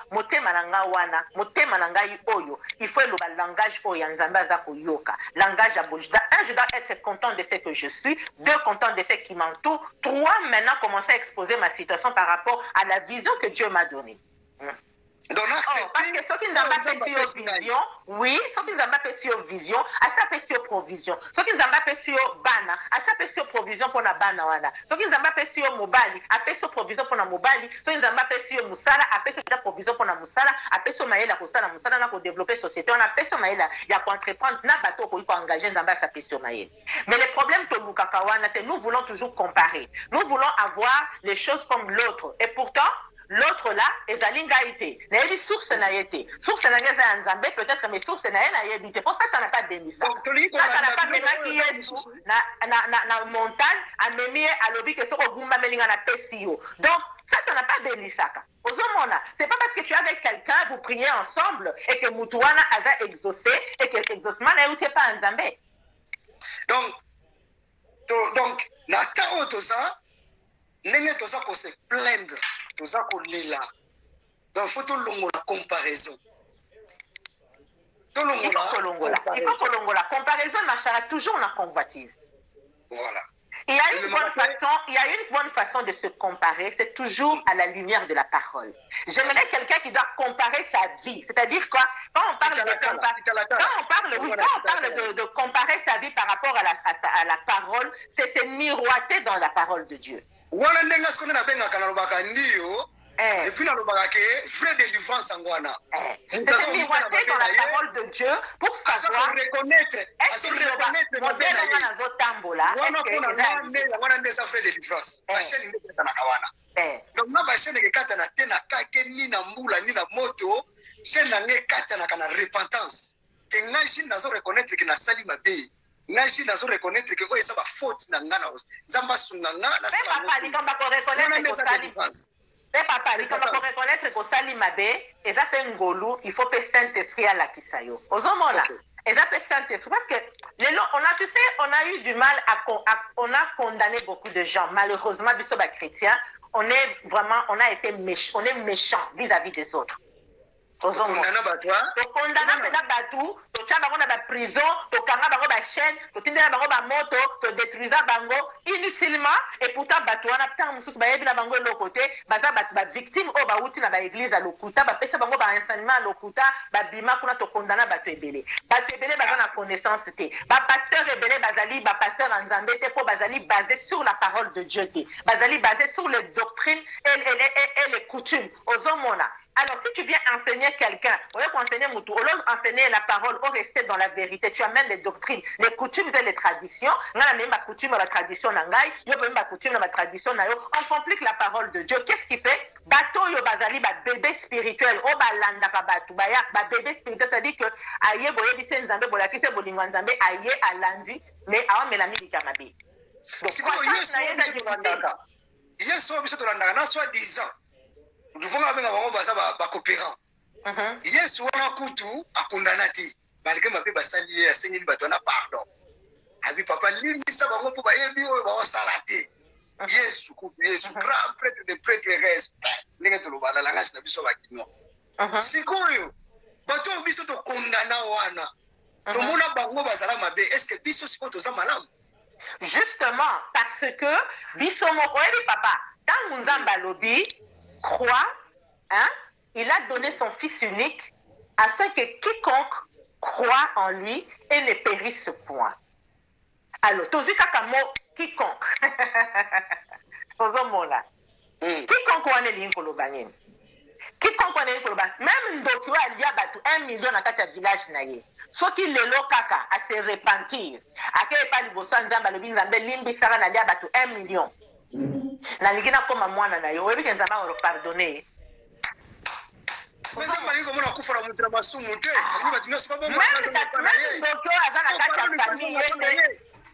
il faut le langage langage à bouche. Un, je dois être content de ce que je suis. Deux, content de ce qui m'entoure. Trois, maintenant, commencer à exposer ma situation par rapport à la vision que Dieu m'a donnée. Parce que ceux qui n'ont pas fait vision, oui, ceux qui n'ont pas fait vision, à ça fait provision. Ceux qui n'ont pas fait bana, à ça fait provision pour la bana wana. Ceux qui n'ont pas fait mobali, à fait provision pour la mobali. Ceux qui n'ont pas fait musala, à fait provision pour la musala, à fait maïla pour ça, la musala, on a pour développer société, on a fait maïla, il y a pour entreprendre, n'a bateau pour engager dans sa fait maïla. Mais le problème que nous voulons toujours comparer. Nous voulons avoir les choses comme l'autre. Et pourtant, l'autre là est à l'ingaïté. Il y a des sources na yété. Sources na yété en Zambé, peut-être, mais sources na yété. Pour ça, tu n'as pas béni ça. Ça, tu n'as pas béni na montagne, à mémier, à l'objet que ce qu'on goumba melinga na pesio. Donc, ça, tu n'as pas béni ça. C'est pas parce que tu es avec quelqu'un, vous priez ensemble, et que Moutouana a exaucé, et que l'exaucement n'est pas en Zambé. Donc, na tao tout ça, n'est tout ça pour se plaindre. Tout ça qu'on est là. Donc, il faut tout la comparaison. Il faut que la comparaison marchera toujours en convoitise. Voilà. Il y a une bonne façon de se comparer, c'est toujours à la lumière de la parole. J'aimerais quelqu'un qui doit comparer sa vie. C'est-à-dire quoi? Quand on parle de comparer sa vie par rapport à la parole, c'est se miroiter dans la parole de Dieu. Et puis, on a vraie délivrance en Guana. C'est se miroiter dans la parole de Dieu pour savoir reconnaître. Est-ce que le modèle de Zotambola donc, ma chaîne est katana tena kake ni na mbula ni na moto, chaîne na katana kana repentance. Que ngaji nazo reconnaître que na sali mabe. Ngaji nazo reconnaître que oye ça va faute na ngana os. Nzamba sunganga na sala. Papa ni kamba ko reconnaître que sali. Papa ni kamba ko reconnaître que sali mabe, et ça fait ngolu, il faut que Saint-Esprit à la kisayo. Ozomona. Et ça fait Saint-Esprit parce que on a eu du mal on a condamné beaucoup de gens. Malheureusement, bisoba chrétien, on a été méchant, on est méchant vis-à-vis des autres. On condamne Batou, tu as la prison, tu as la chaîne, tu as la moto, tu détruis bango inutilement. Et pourtant, Batou, on a tant de bango de l'autre côté, la victime au Baouti na l'église à l'Okuta, ba pesa bango ba enseignement à l'Okuta, ba bima kuna to condamna Batou ebele. Batou ebele ba na connaissance te. Ba pasteur ebele bazali, ba pasteur en Zambé te po bazali basé sur la parole de Dieu te. Bazali basé sur les doctrines et les coutumes. Ozomona. Alors, si tu viens enseigner quelqu'un, au lieu d'enseigner Moutou, au lieu d'enseigner la parole, au rester dans la vérité, tu amènes les doctrines, les coutumes et les traditions. On a même ma coutume et la tradition n'angaï, yo même ma coutume et ma tradition nayo. On complique la parole de Dieu. Qu'est-ce qu'il fait? Bateau yo bazali ba bébé spirituel, o balanda ka batu ba bébé spirituel, c'est-à-dire que aye boye bise nzambe bola kise bolinga nzambe aye alandi, mais awa melami bikamabe. Donc, si yeso biso to landaka na soit 10 ans. Nous devons avoir un coopérant. Yes, on a coutu à condamner. Malgré ma bébé sali, à Seigneur Batona, pardon. Abi papa, limite ça va pour bailler bio, va salater. Yesu kutu Yesu grand prêtre de prêtre respect ndenge tolobana langage na biso bakino sikoyo bato biso to kondana wana tomona bango bazala mabe est-ce que biso sikoyo toza malamu justement parce que biso moko ebi papa tant Nzamba lobi croit hein il a donné son fils unique afin que quiconque croit en lui et ne périsse point. Alors, tozi kaka mo quiconque. Ozomona. Quiconque wane linko lobanyen. Quiconque wane linko lobanyen. Même ndoki wa alia batu 1 million na kati ya village na ye. Soki lelo kaka a se repentir. Ake pa liboso Nzamba lobi Nzambe limbi sara na lia batu 1 million. Na lingina koma mwana na yo. Webi Nzamba oro pardonner. Mais ça m'a dit comment on a coupé la montre à ma somme monté.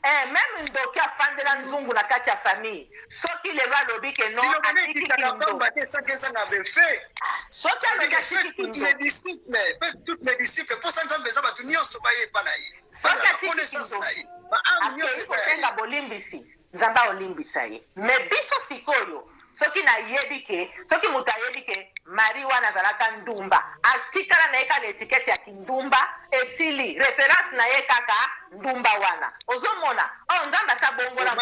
Même ndoki afande la nzungu na kati ya famille. Soki le va lobi que non atiki kindo. Soki ameka atiki kindo. Toutes mes disciples pour ça Nzambe za batu nyonso baye pana ye. Soki atiki kindo. Akei kosenga bolimbisi. Nzamba olimbisa ye. Mais biso sikoyo soki na yebike soki muta yebike Marie wana zalaka ndumba atikala na eka l'étiquette ya kindumba esili référence na ye kaka ndumba wana ozomona Nzamba sa bongola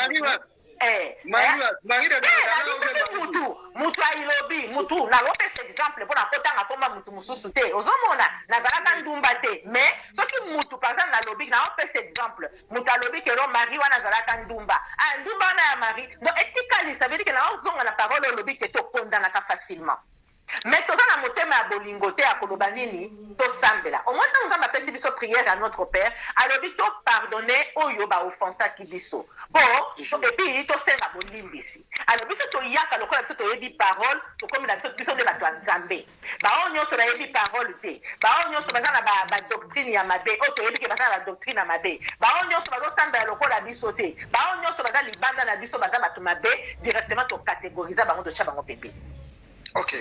mutu ailobi mutu na lopesa exemple mpona kotanga komba mutu mususu te ozomona nazalaka ndumba te mais soki mutu par exemple na lobi na opesa exemple mutu alobi kero Marie wana nazalaka ndumba ndumba wana ya Marie donc etikali ça veut dire que na ozonga na parole olobi ke tokondanaka facilement. Mais toza na motema ya bolingo te ya koloba nini tosambela au moins ntango Nzambe apesi biso prière à notre Père alobi to pardonner oyo baoffensaki biso po epuis tosenga bolimbisi alobi biso toyaka lokola biso toyebi parole tokomi na biso nde bato ya Nzambe bao nyonso bayebi parole te bao nyonso baza na badoctrine ya mabe oyo toyebi ke baza na badoctrine ya mabe bao nyonso bazosambela lokola biso te bao nyonso baza libanda na biso baza bato mabe directement tocategoriza bango totia bango pembeni. Ok.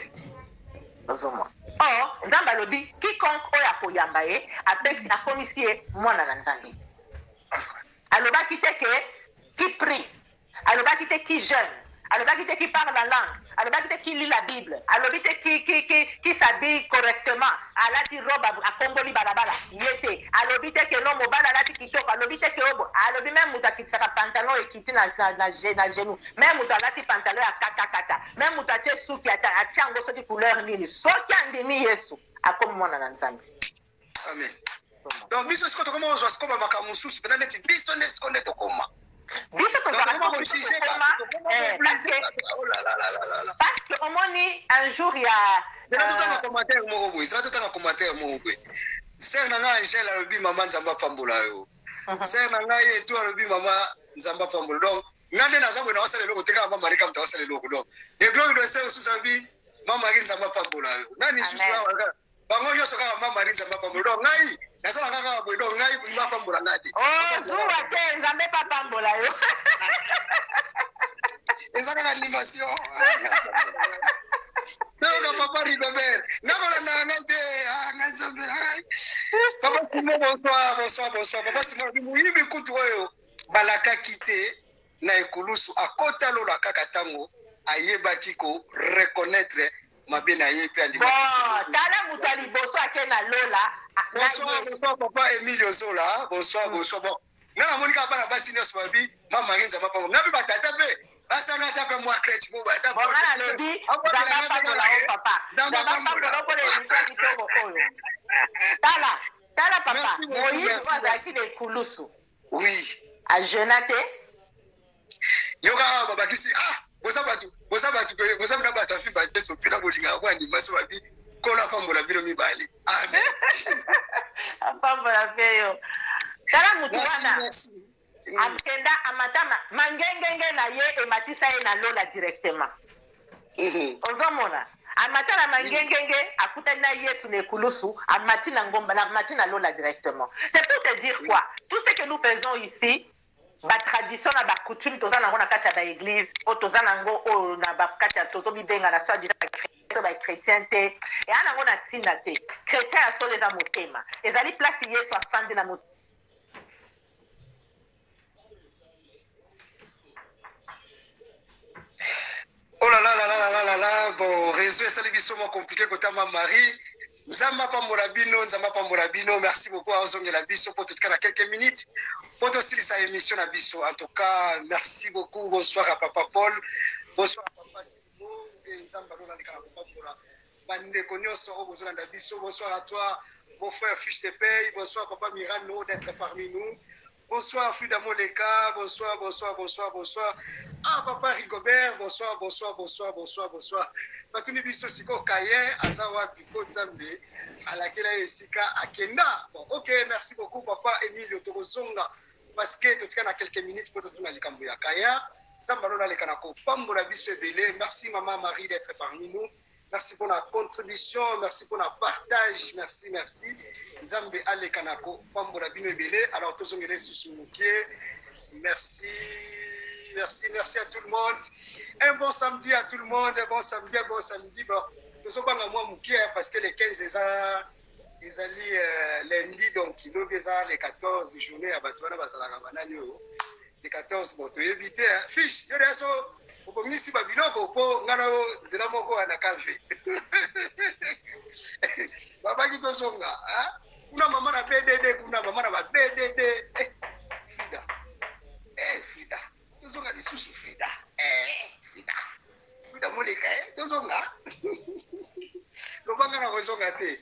Nzambe alobi quiconque oyo akoyamba ye apesi akomisi ye mwana na Nzambe alobaki te ke qui prie alobaki te qui jeûne alobaki te qui parle la langue alobaki te qui lit la Bible alobi te qui s'habille correctement alati robe akomboli balabala ye te alobi te ke no mobali alati kitoko alobi te ke obo alobi même mutu akitisaka pantalon ekiti na genou même mutu alati pantalon ya katakata même mutu atie suki atie yango soki couleur nini soki andimi Yesu akomi mwana na Nzambe. Amen. Donc biso siko tokoma ozwa siko babaka mosusu pena neti biso nde siko nde tokoma biso tozalaka parce que omoni un jour il y a totanga commentaire moko boye totanga commentaire moko boye sere na ngai Angèle alobi mama Nzambe apambola yo sere na ngai etu alobi mama Nzambe apambola donc nga nde naza boye naosala eloko te kaka mama Marika moto aosala eloko donc egloire de sere osusu alobi mama Marie Nzambe apambola yo nani susu awa bango nyonso kaka mama Marie Nzambe apambola donc ngai nasala kaka boye donc ngai apambola nga te zuwa te Nzambe apambola yo eza kaka animation donc papa Rigobert nakolanda ngai te ngai Nzambe papa Simon bonsoir papa Simon moyibi kutu oyo balakaki te na ekulusu akota lola kaka ntango ayebaki ko reconnaître mabe na ye mpe andimaki tala mutu ya liboso ake na lola bonsoir papa Emilio Zola bonsoir bon nga namoni kaka bana basi nyonso babi mama Marie Nzambe apambola nga mpe batata mpe basanga ata mpe mwa crèche mo bata bonga nalobi Nzambe apambola yo papa Nzambe apambola mpona emission kitoko oyo tala papa Moïse azalaki na ekulusu oui ajeuna te yo kaka babakisi boza na bato afi bajeso mpena bolingaka ko andimasi babi kola apambola bino mibale amen apambola mpe yo tala mutu wana akenda amatama mangengenge na ye ematisa ye na lola directement ozomona amata na mangengenge akutani na Yesu na ekulusu amati na ngomba na amati na lola directement. C'est pour te dire quoi? Tout ce que nous faisons ici, ba tradition na ba coutume toza nango na kati ya ba église o toza nango o na ba kati ya tozo bibenga na soi disant ba chrétien te et ana ngo na tinda te chrétien ya solo eza motema ezali place Yesu afandi na motema. bon, réseau et ça les biso moins compliqué que ta Marie. Nzamba Pamborabino, Nzamba Pamborabino, merci beaucoup à Ozong et la biso pour tout cas dans quelques minutes. Pour aussi sa émission à biso. En tout cas, merci beaucoup. Bonsoir à Papa Paul. Bonsoir à Papa Simon. Et Nzamba Lola Pambora. Bande Konyoso, bonsoir à biso. Bonsoir à toi, mon frère Fiche de Paye. Bonsoir Papa Mirano d'être parmi nous. Bonsoir Frida Moleka, bonsoir, bonsoir, bonsoir, bonsoir. Ah, Papa Rigobert, bonsoir, bonsoir, bonsoir, bonsoir, bonsoir. Batuni biso siko kaye, azawa piko nzambe, alakela esika akenda. Bon, ok, merci beaucoup Papa Emilio Togozonga, parce que tu as quelques minutes pour tout le cambo ya kaya. Zambalo le kanako, pambola biso ebele. Merci Maman Marie d'être parmi nous. Merci pour la contribution, merci pour le partage, merci, merci. Nzambe Ale Kanako, Pambola Bino Ebele. Alors, tous les sous-soukiers, merci, merci, merci à tout le monde. Un bon samedi à tout le monde, un bon samedi, un bon samedi. Bon, tous les mois parce que les 15 ils allaient lundi, donc ils ont les 14 journées à Batouana, les 14, bon, tu éviter, fiche, il y a des Okomisi babiloko po ngana nzela moko anakafe. Baba kito songa, ah? Kuna mama na BDD, kuna mama na BDD. Frida. Frida. Tozonga lisusu Frida. Frida. Frida moleka, tozonga. Lobanga na kozonga te.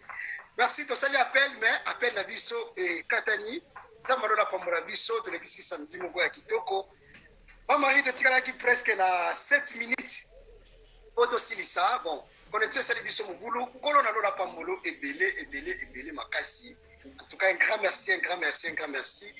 Merci to sali appel mais appel na biso Katani. Zamalo na Pambola biso to lekisi samedi moko ya kitoko. Maman, il te presque na 7 minutes. Auto silisa, bon, connexion Salibiso Moboulou, Colonna Lola Pambolo, et belé, Makassi. En tout cas, un grand merci, un grand merci, un grand merci.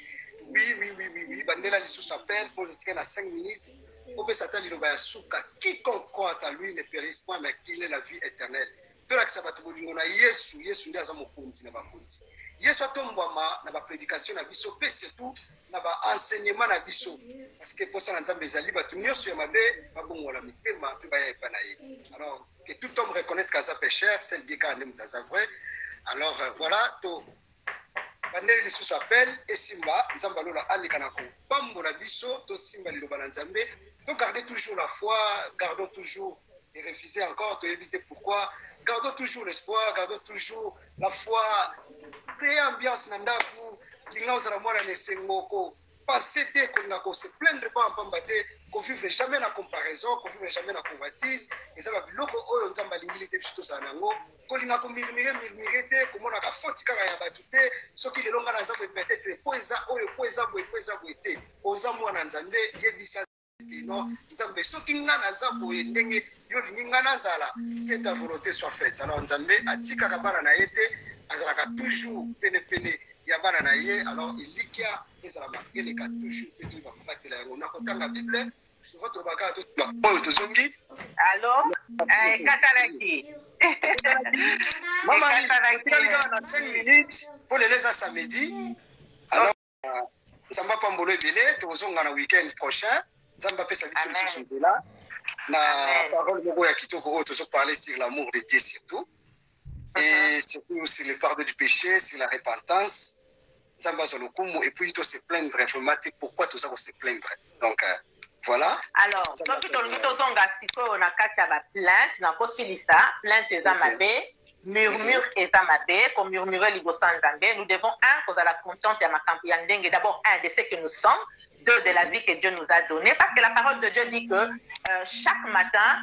Oui. Bandela Lissou s'appelle, pour le tirer à 5 minutes. Ope Satan Lilobaya Souka, quiconque croit à lui ne périsse point, mais qu'il ait la vie éternelle. Tout là que ça va te dire, Yesu, Ndiaza Mokunzi, Nabakunzi. Yesu Tombama, na ba prédication na biso, pe surtout, na ba enseignement na biso. Parce que pour ça, Nzambe Zali, batu nyonso ya mabe, babongola mitema, pe baya epana ye. Alors, que tout homme reconnaisse qu'Aza pécheur, celle dit qu'Anem d'Aza vrai. Alors, voilà, to. Bandeli lisusu appel, et Simba, Nzamba Lola Alikanako, Pambola biso, to Simba Liloba Nzambe. Donc, gardez toujours la foi, gardons toujours, et refuser encore, to éviter pourquoi. Gardons toujours l'espoir, gardons toujours la foi. Créer ambiance nandaku, linga ozala mwana nesengoko, passer te konako, se plaindre pas en pambate, qu'on vivre jamais la comparaison, qu'on vivre jamais la convoitise, et ça va biloko oyo nzamba lingilité biso sanango, ko linga ko mirmire te, ko mona ka foti kaka ya batute, soki lelo nga na zambo peut-être poeza oyo poeza boete, oza mwana nzambe yebisa non nzambe soki nga na zambo ndenge yo linga na zala, que ta volonté soit faite. Alors nzambe atika ka bana na yete azalaka toujours pene ya bana na ye, alors ilikia ezala makeleka toujours pe ba kobatela yango na kotanga bible sur votre bagage to tozongi. Allô Katalaki Maman il y a 5 minutes pour les laisser samedi. Alors Nzamba Pambolo Ebele tozonga na week-end prochain. Nzamba pesa biso sur là na parole moko ya kitoko tozo parler sur l'amour de Dieu surtout. Et surtout sur le pardon du péché, sur la repentance, et puis il faut se plaindre, pourquoi tout ça va se plaindre. Donc voilà. Alors, donc tu on a plainte, na kosilisa, plainte ezamabe, murmure ezamabe, comme murmurer liboso nzambe, nous devons cause à la conscience ya makambo ya ndenge, d'abord de ce que nous sommes, deux de la vie que Dieu nous a donnée, parce que la parole de Dieu dit que chaque matin,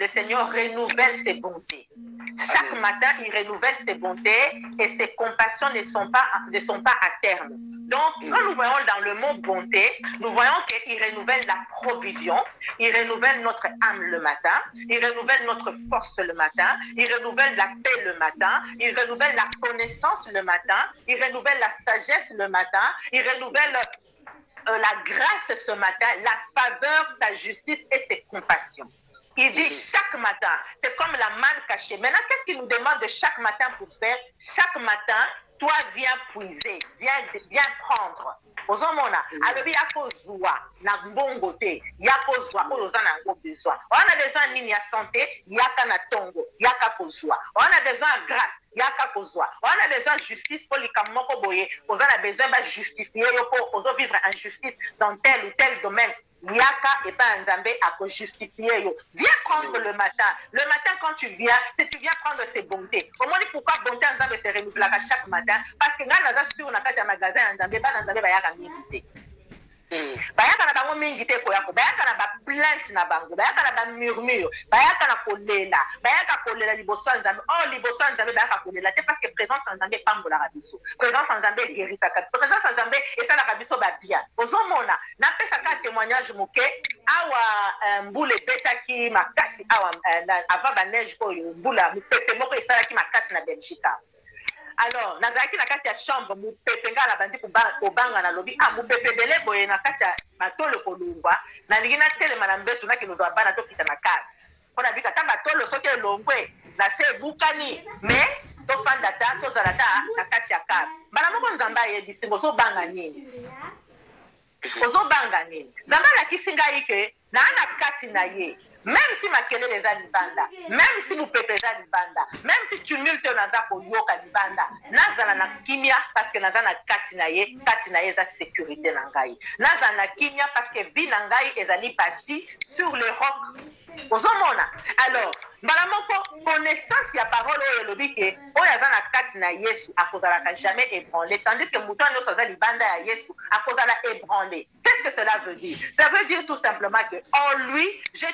le Seigneur renouvelle ses bontés. Chaque matin, il renouvelle ses bontés et ses compassions ne sont pas à terme. Donc, quand nous voyons dans le mot bonté, nous voyons qu'il renouvelle la provision, il renouvelle notre âme le matin, il renouvelle notre force le matin, il renouvelle la paix le matin, il renouvelle la connaissance le matin, il renouvelle la sagesse le matin, il renouvelle la grâce ce matin, la faveur, sa justice et ses compassions. Il dit chaque matin, c'est comme la manne cachée. Maintenant, qu'est-ce qu'il nous demande de chaque matin pour faire? Chaque matin, toi viens puiser, viens prendre. Ozomona, alobi yako zwa na mbongo te, yako zwa oza na ngo besoin. On a besoin nini ya santé, yaka na tongo, yaka kozwa. On a besoin de grâce, yaka kozwa. On a besoin de justice pour likamoko boye. On a besoin de justifier yo pour ozo vivre en justice dans tel ou tel domaine. yaka et pas Nzambe à justifier yo. Viens prendre le matin. Le matin quand tu viens, c'est tu viens prendre ses bontés. Au moins pourquoi bonté Nzambe se renouvelle chaque matin parce que ngana za sur na kati ya magasin Nzambe ba Nzambe ba yaka mingi. Bayaka na bango mingi te ko yako bayaka na ba plainte na bango bayaka na ba murmure bayaka na kolela bayaka kolela liboso Nzambe liboso Nzambe bayaka kolela te parce que présence Nzambe pambola rabiso présence Nzambe guérissa présence Nzambe esala rabiso ba bien ozomona na pesa ka témoignage moke awa mbule betaki makasi awa avant ba neige oyo mbula mupepe moko esala ki makasi na Belgique. Alors, nazaki na kati ya chambre mupepe ngala bandi kobanga na lobi mupepe bele boye na kati ya batolo kolungwa na lingina telema na mbetu na kinozo bana to kita na kati pona bika tamba tolo soki elongwe na se bukani mais to fanda ta to zalata na kati ya kati bana moko Nzamba ye distingo so banga nini ozo banga nini Nzamba la kisinga ike na ana kati na ye. Même si makelele eza libanda, même si mupepe eza libanda, même si tumulte naza koyoka libanda, nazala na kimia parce que naza na kati na ye eza sécurité na ngai. Naza na kimia parce que vie na ngai ezali bâti sur le roc. Ozomona. Alors, mbala moko connaissance ya parole oyo elobi ke oyo aza na kati na Yesu akozalaka jamais ébranlé, tandis que mutu nyonso aza libanda ya Yesu akozala ébranlé. Qu'est-ce que cela veut dire? Ça veut dire tout simplement que en lui, j'ai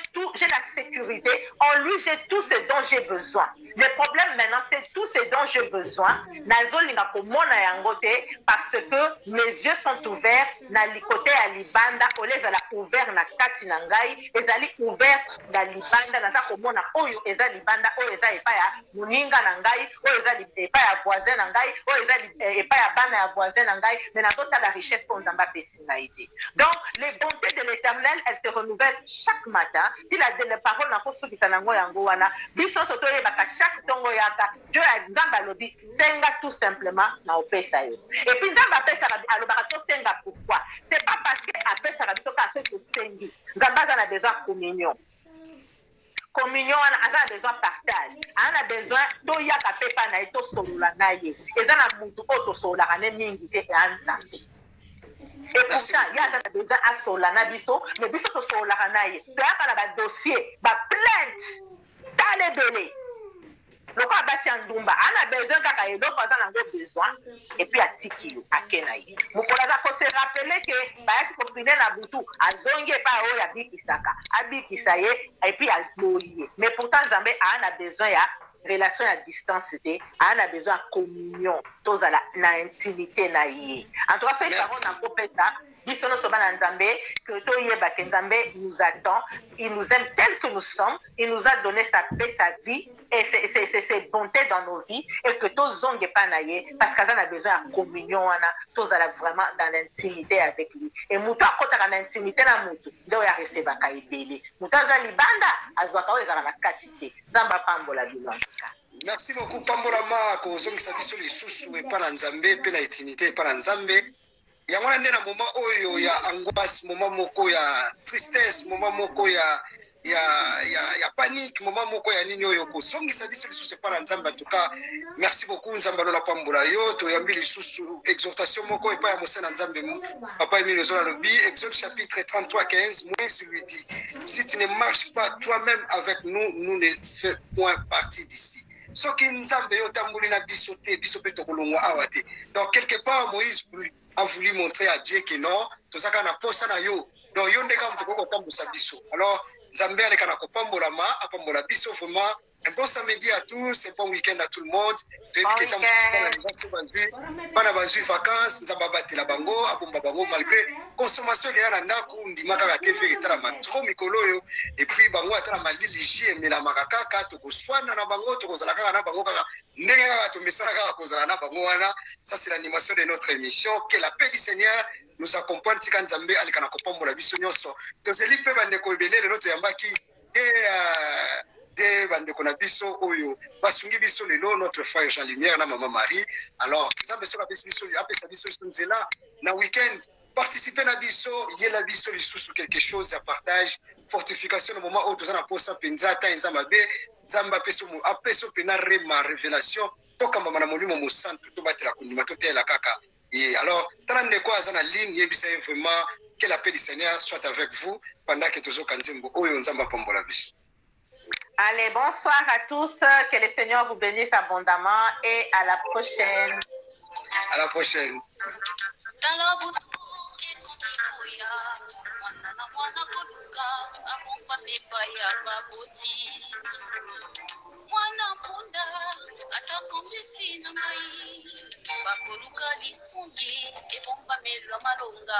la sécurité, en lui j'ai tout ce dont j'ai besoin. Le problème maintenant, c'est tout ce dont j'ai besoin. Nazolinga komona yango te parce que mes yeux sont ouverts na likote ya libanda, olezala ouvert na kati na ngai, ezali ouvert na libanda naza komona oyo eza libanda oyo eza epa ya muninga na ngai oyo eza epa ya voisin na ngai oyo eza epa ya bana ya voisin na ngai mais nazota la richesse pour Nzamba pesi na ite. Donc les bontés de l'Éternel elles se renouvellent chaque matin. Si la parole n'a pas soukisa nango yango wana biso soto yebaka chaque tongo yaka Dieu a Nzamba lobi senga tout simplement na opesa yo. Et puis Nzamba pesa alobaka to senga pourquoi? C'est pas parce que apesa biso ka so to sengi. Nzamba a besoin de communion. Communion, on a besoin de partage. On a besoin de yaka pepa na eto solola na ye. Eza na mutu oto solola ne mingi te e Nzambe. Et pourtant, il y a besoin à solana biso, mais biso to solola na ye. To yaka na ba dossier, ba plainte, dans les délais. Le quoi basi andumba, on a besoin kaka eloko aza nango besoin et puis atiki yo akena ye. Mukola za ko se rappeler que ba yaki ko pine na butu azonge pa o ya bikisaka, abikisa ye et puis aloye. Mais pourtant Nzambe a besoin ya relation à distance, on a besoin de communion, tous à la intimité na ye. En tout cas, c'est ça on a compris ça. Bisono sobana Nzambe que to yeba que Nzambe nous attend, il nous aime tel que nous sommes, il nous a donné sa paix, sa vie et ses bontés dans nos vies et que tous zonge pas naie parce qu'on a besoin de communion, on a tous à la vraiment dans l'intimité avec lui. Et muto akota dans l'intimité na mutu, ndio ya receva kaibele. Mutaza libanda azwaka weza na katite. Nzamba pambola bilonga. Merci beaucoup Pambola Mako, zongisa biso lisusu e pa na Nzambe pe na intimité e pa na Nzambe. Ya mwana nde na moment oyo ya angoisse, moment moko ya tristesse, moment moko ya panique, moment moko ya nini oyo ko zongisa biso lisusu e pa na Nzambe. En tout cas, merci beaucoup Nzamba lola Pambola yo, to yambi lisusu exhortation moko e pa ya Mose na Nzambe. Papa Emile Zola lobi, Exode chapitre 33:15, Moïse lui dit, si tu ne marches pas toi-même avec nous, nous ne faisons point partie d'ici. Soki Nzambe yo tambuli na biso te, biso pe tokolongwa awa te. Donc quelque part Moïse a voulu montrer à Dieu que non, tout ça kana posa na yo. Donc yo ndeka mtu ko tambusa biso. Alors Nzambe ale kana ko pambola ma, apambola biso vraiment. Un bon samedi à tous, un bon week-end à tout le monde. Bana bazui vacances, Nzamba batela bango, abomba bango malgré consommation de yana ndaku ndimaka ka TV etala matro mikolo yo et puis bango atala malili jie mela makaka to koswana na bango to kozala kaka na bango kaka ndenge kaka to mesala kaka kozala na bango wana. Ça c'est l'animation de notre émission. Que la paix du Seigneur nous accompagne tika Nzambe alikana kopambola biso nyonso. To zeli pe bande ko ebelele noto yambaki bandeko na biso oyo basungi biso lelo notre frère Jean Lumière na maman Marie. Alors Nzambe soka biso apesa biso nzela na week-end participer na biso yela biso lisusu quelque chose à partage fortification au moment où tous na posa penza ta Nzamba be Nzamba peso pena rema révélation to kamba na molimo mo santo to batela kunima to tela kaka et alors tala ndeko azana ligne yebisa vraiment Que la paix du Seigneur soit avec vous pendant que toujours Kanzimbo. Allez, bonsoir à tous. Que le Seigneur vous bénisse abondamment et à la prochaine. À la prochaine. Mwana mpunda atakombisi na mai bakoluka lisungi ebomba melwa malonga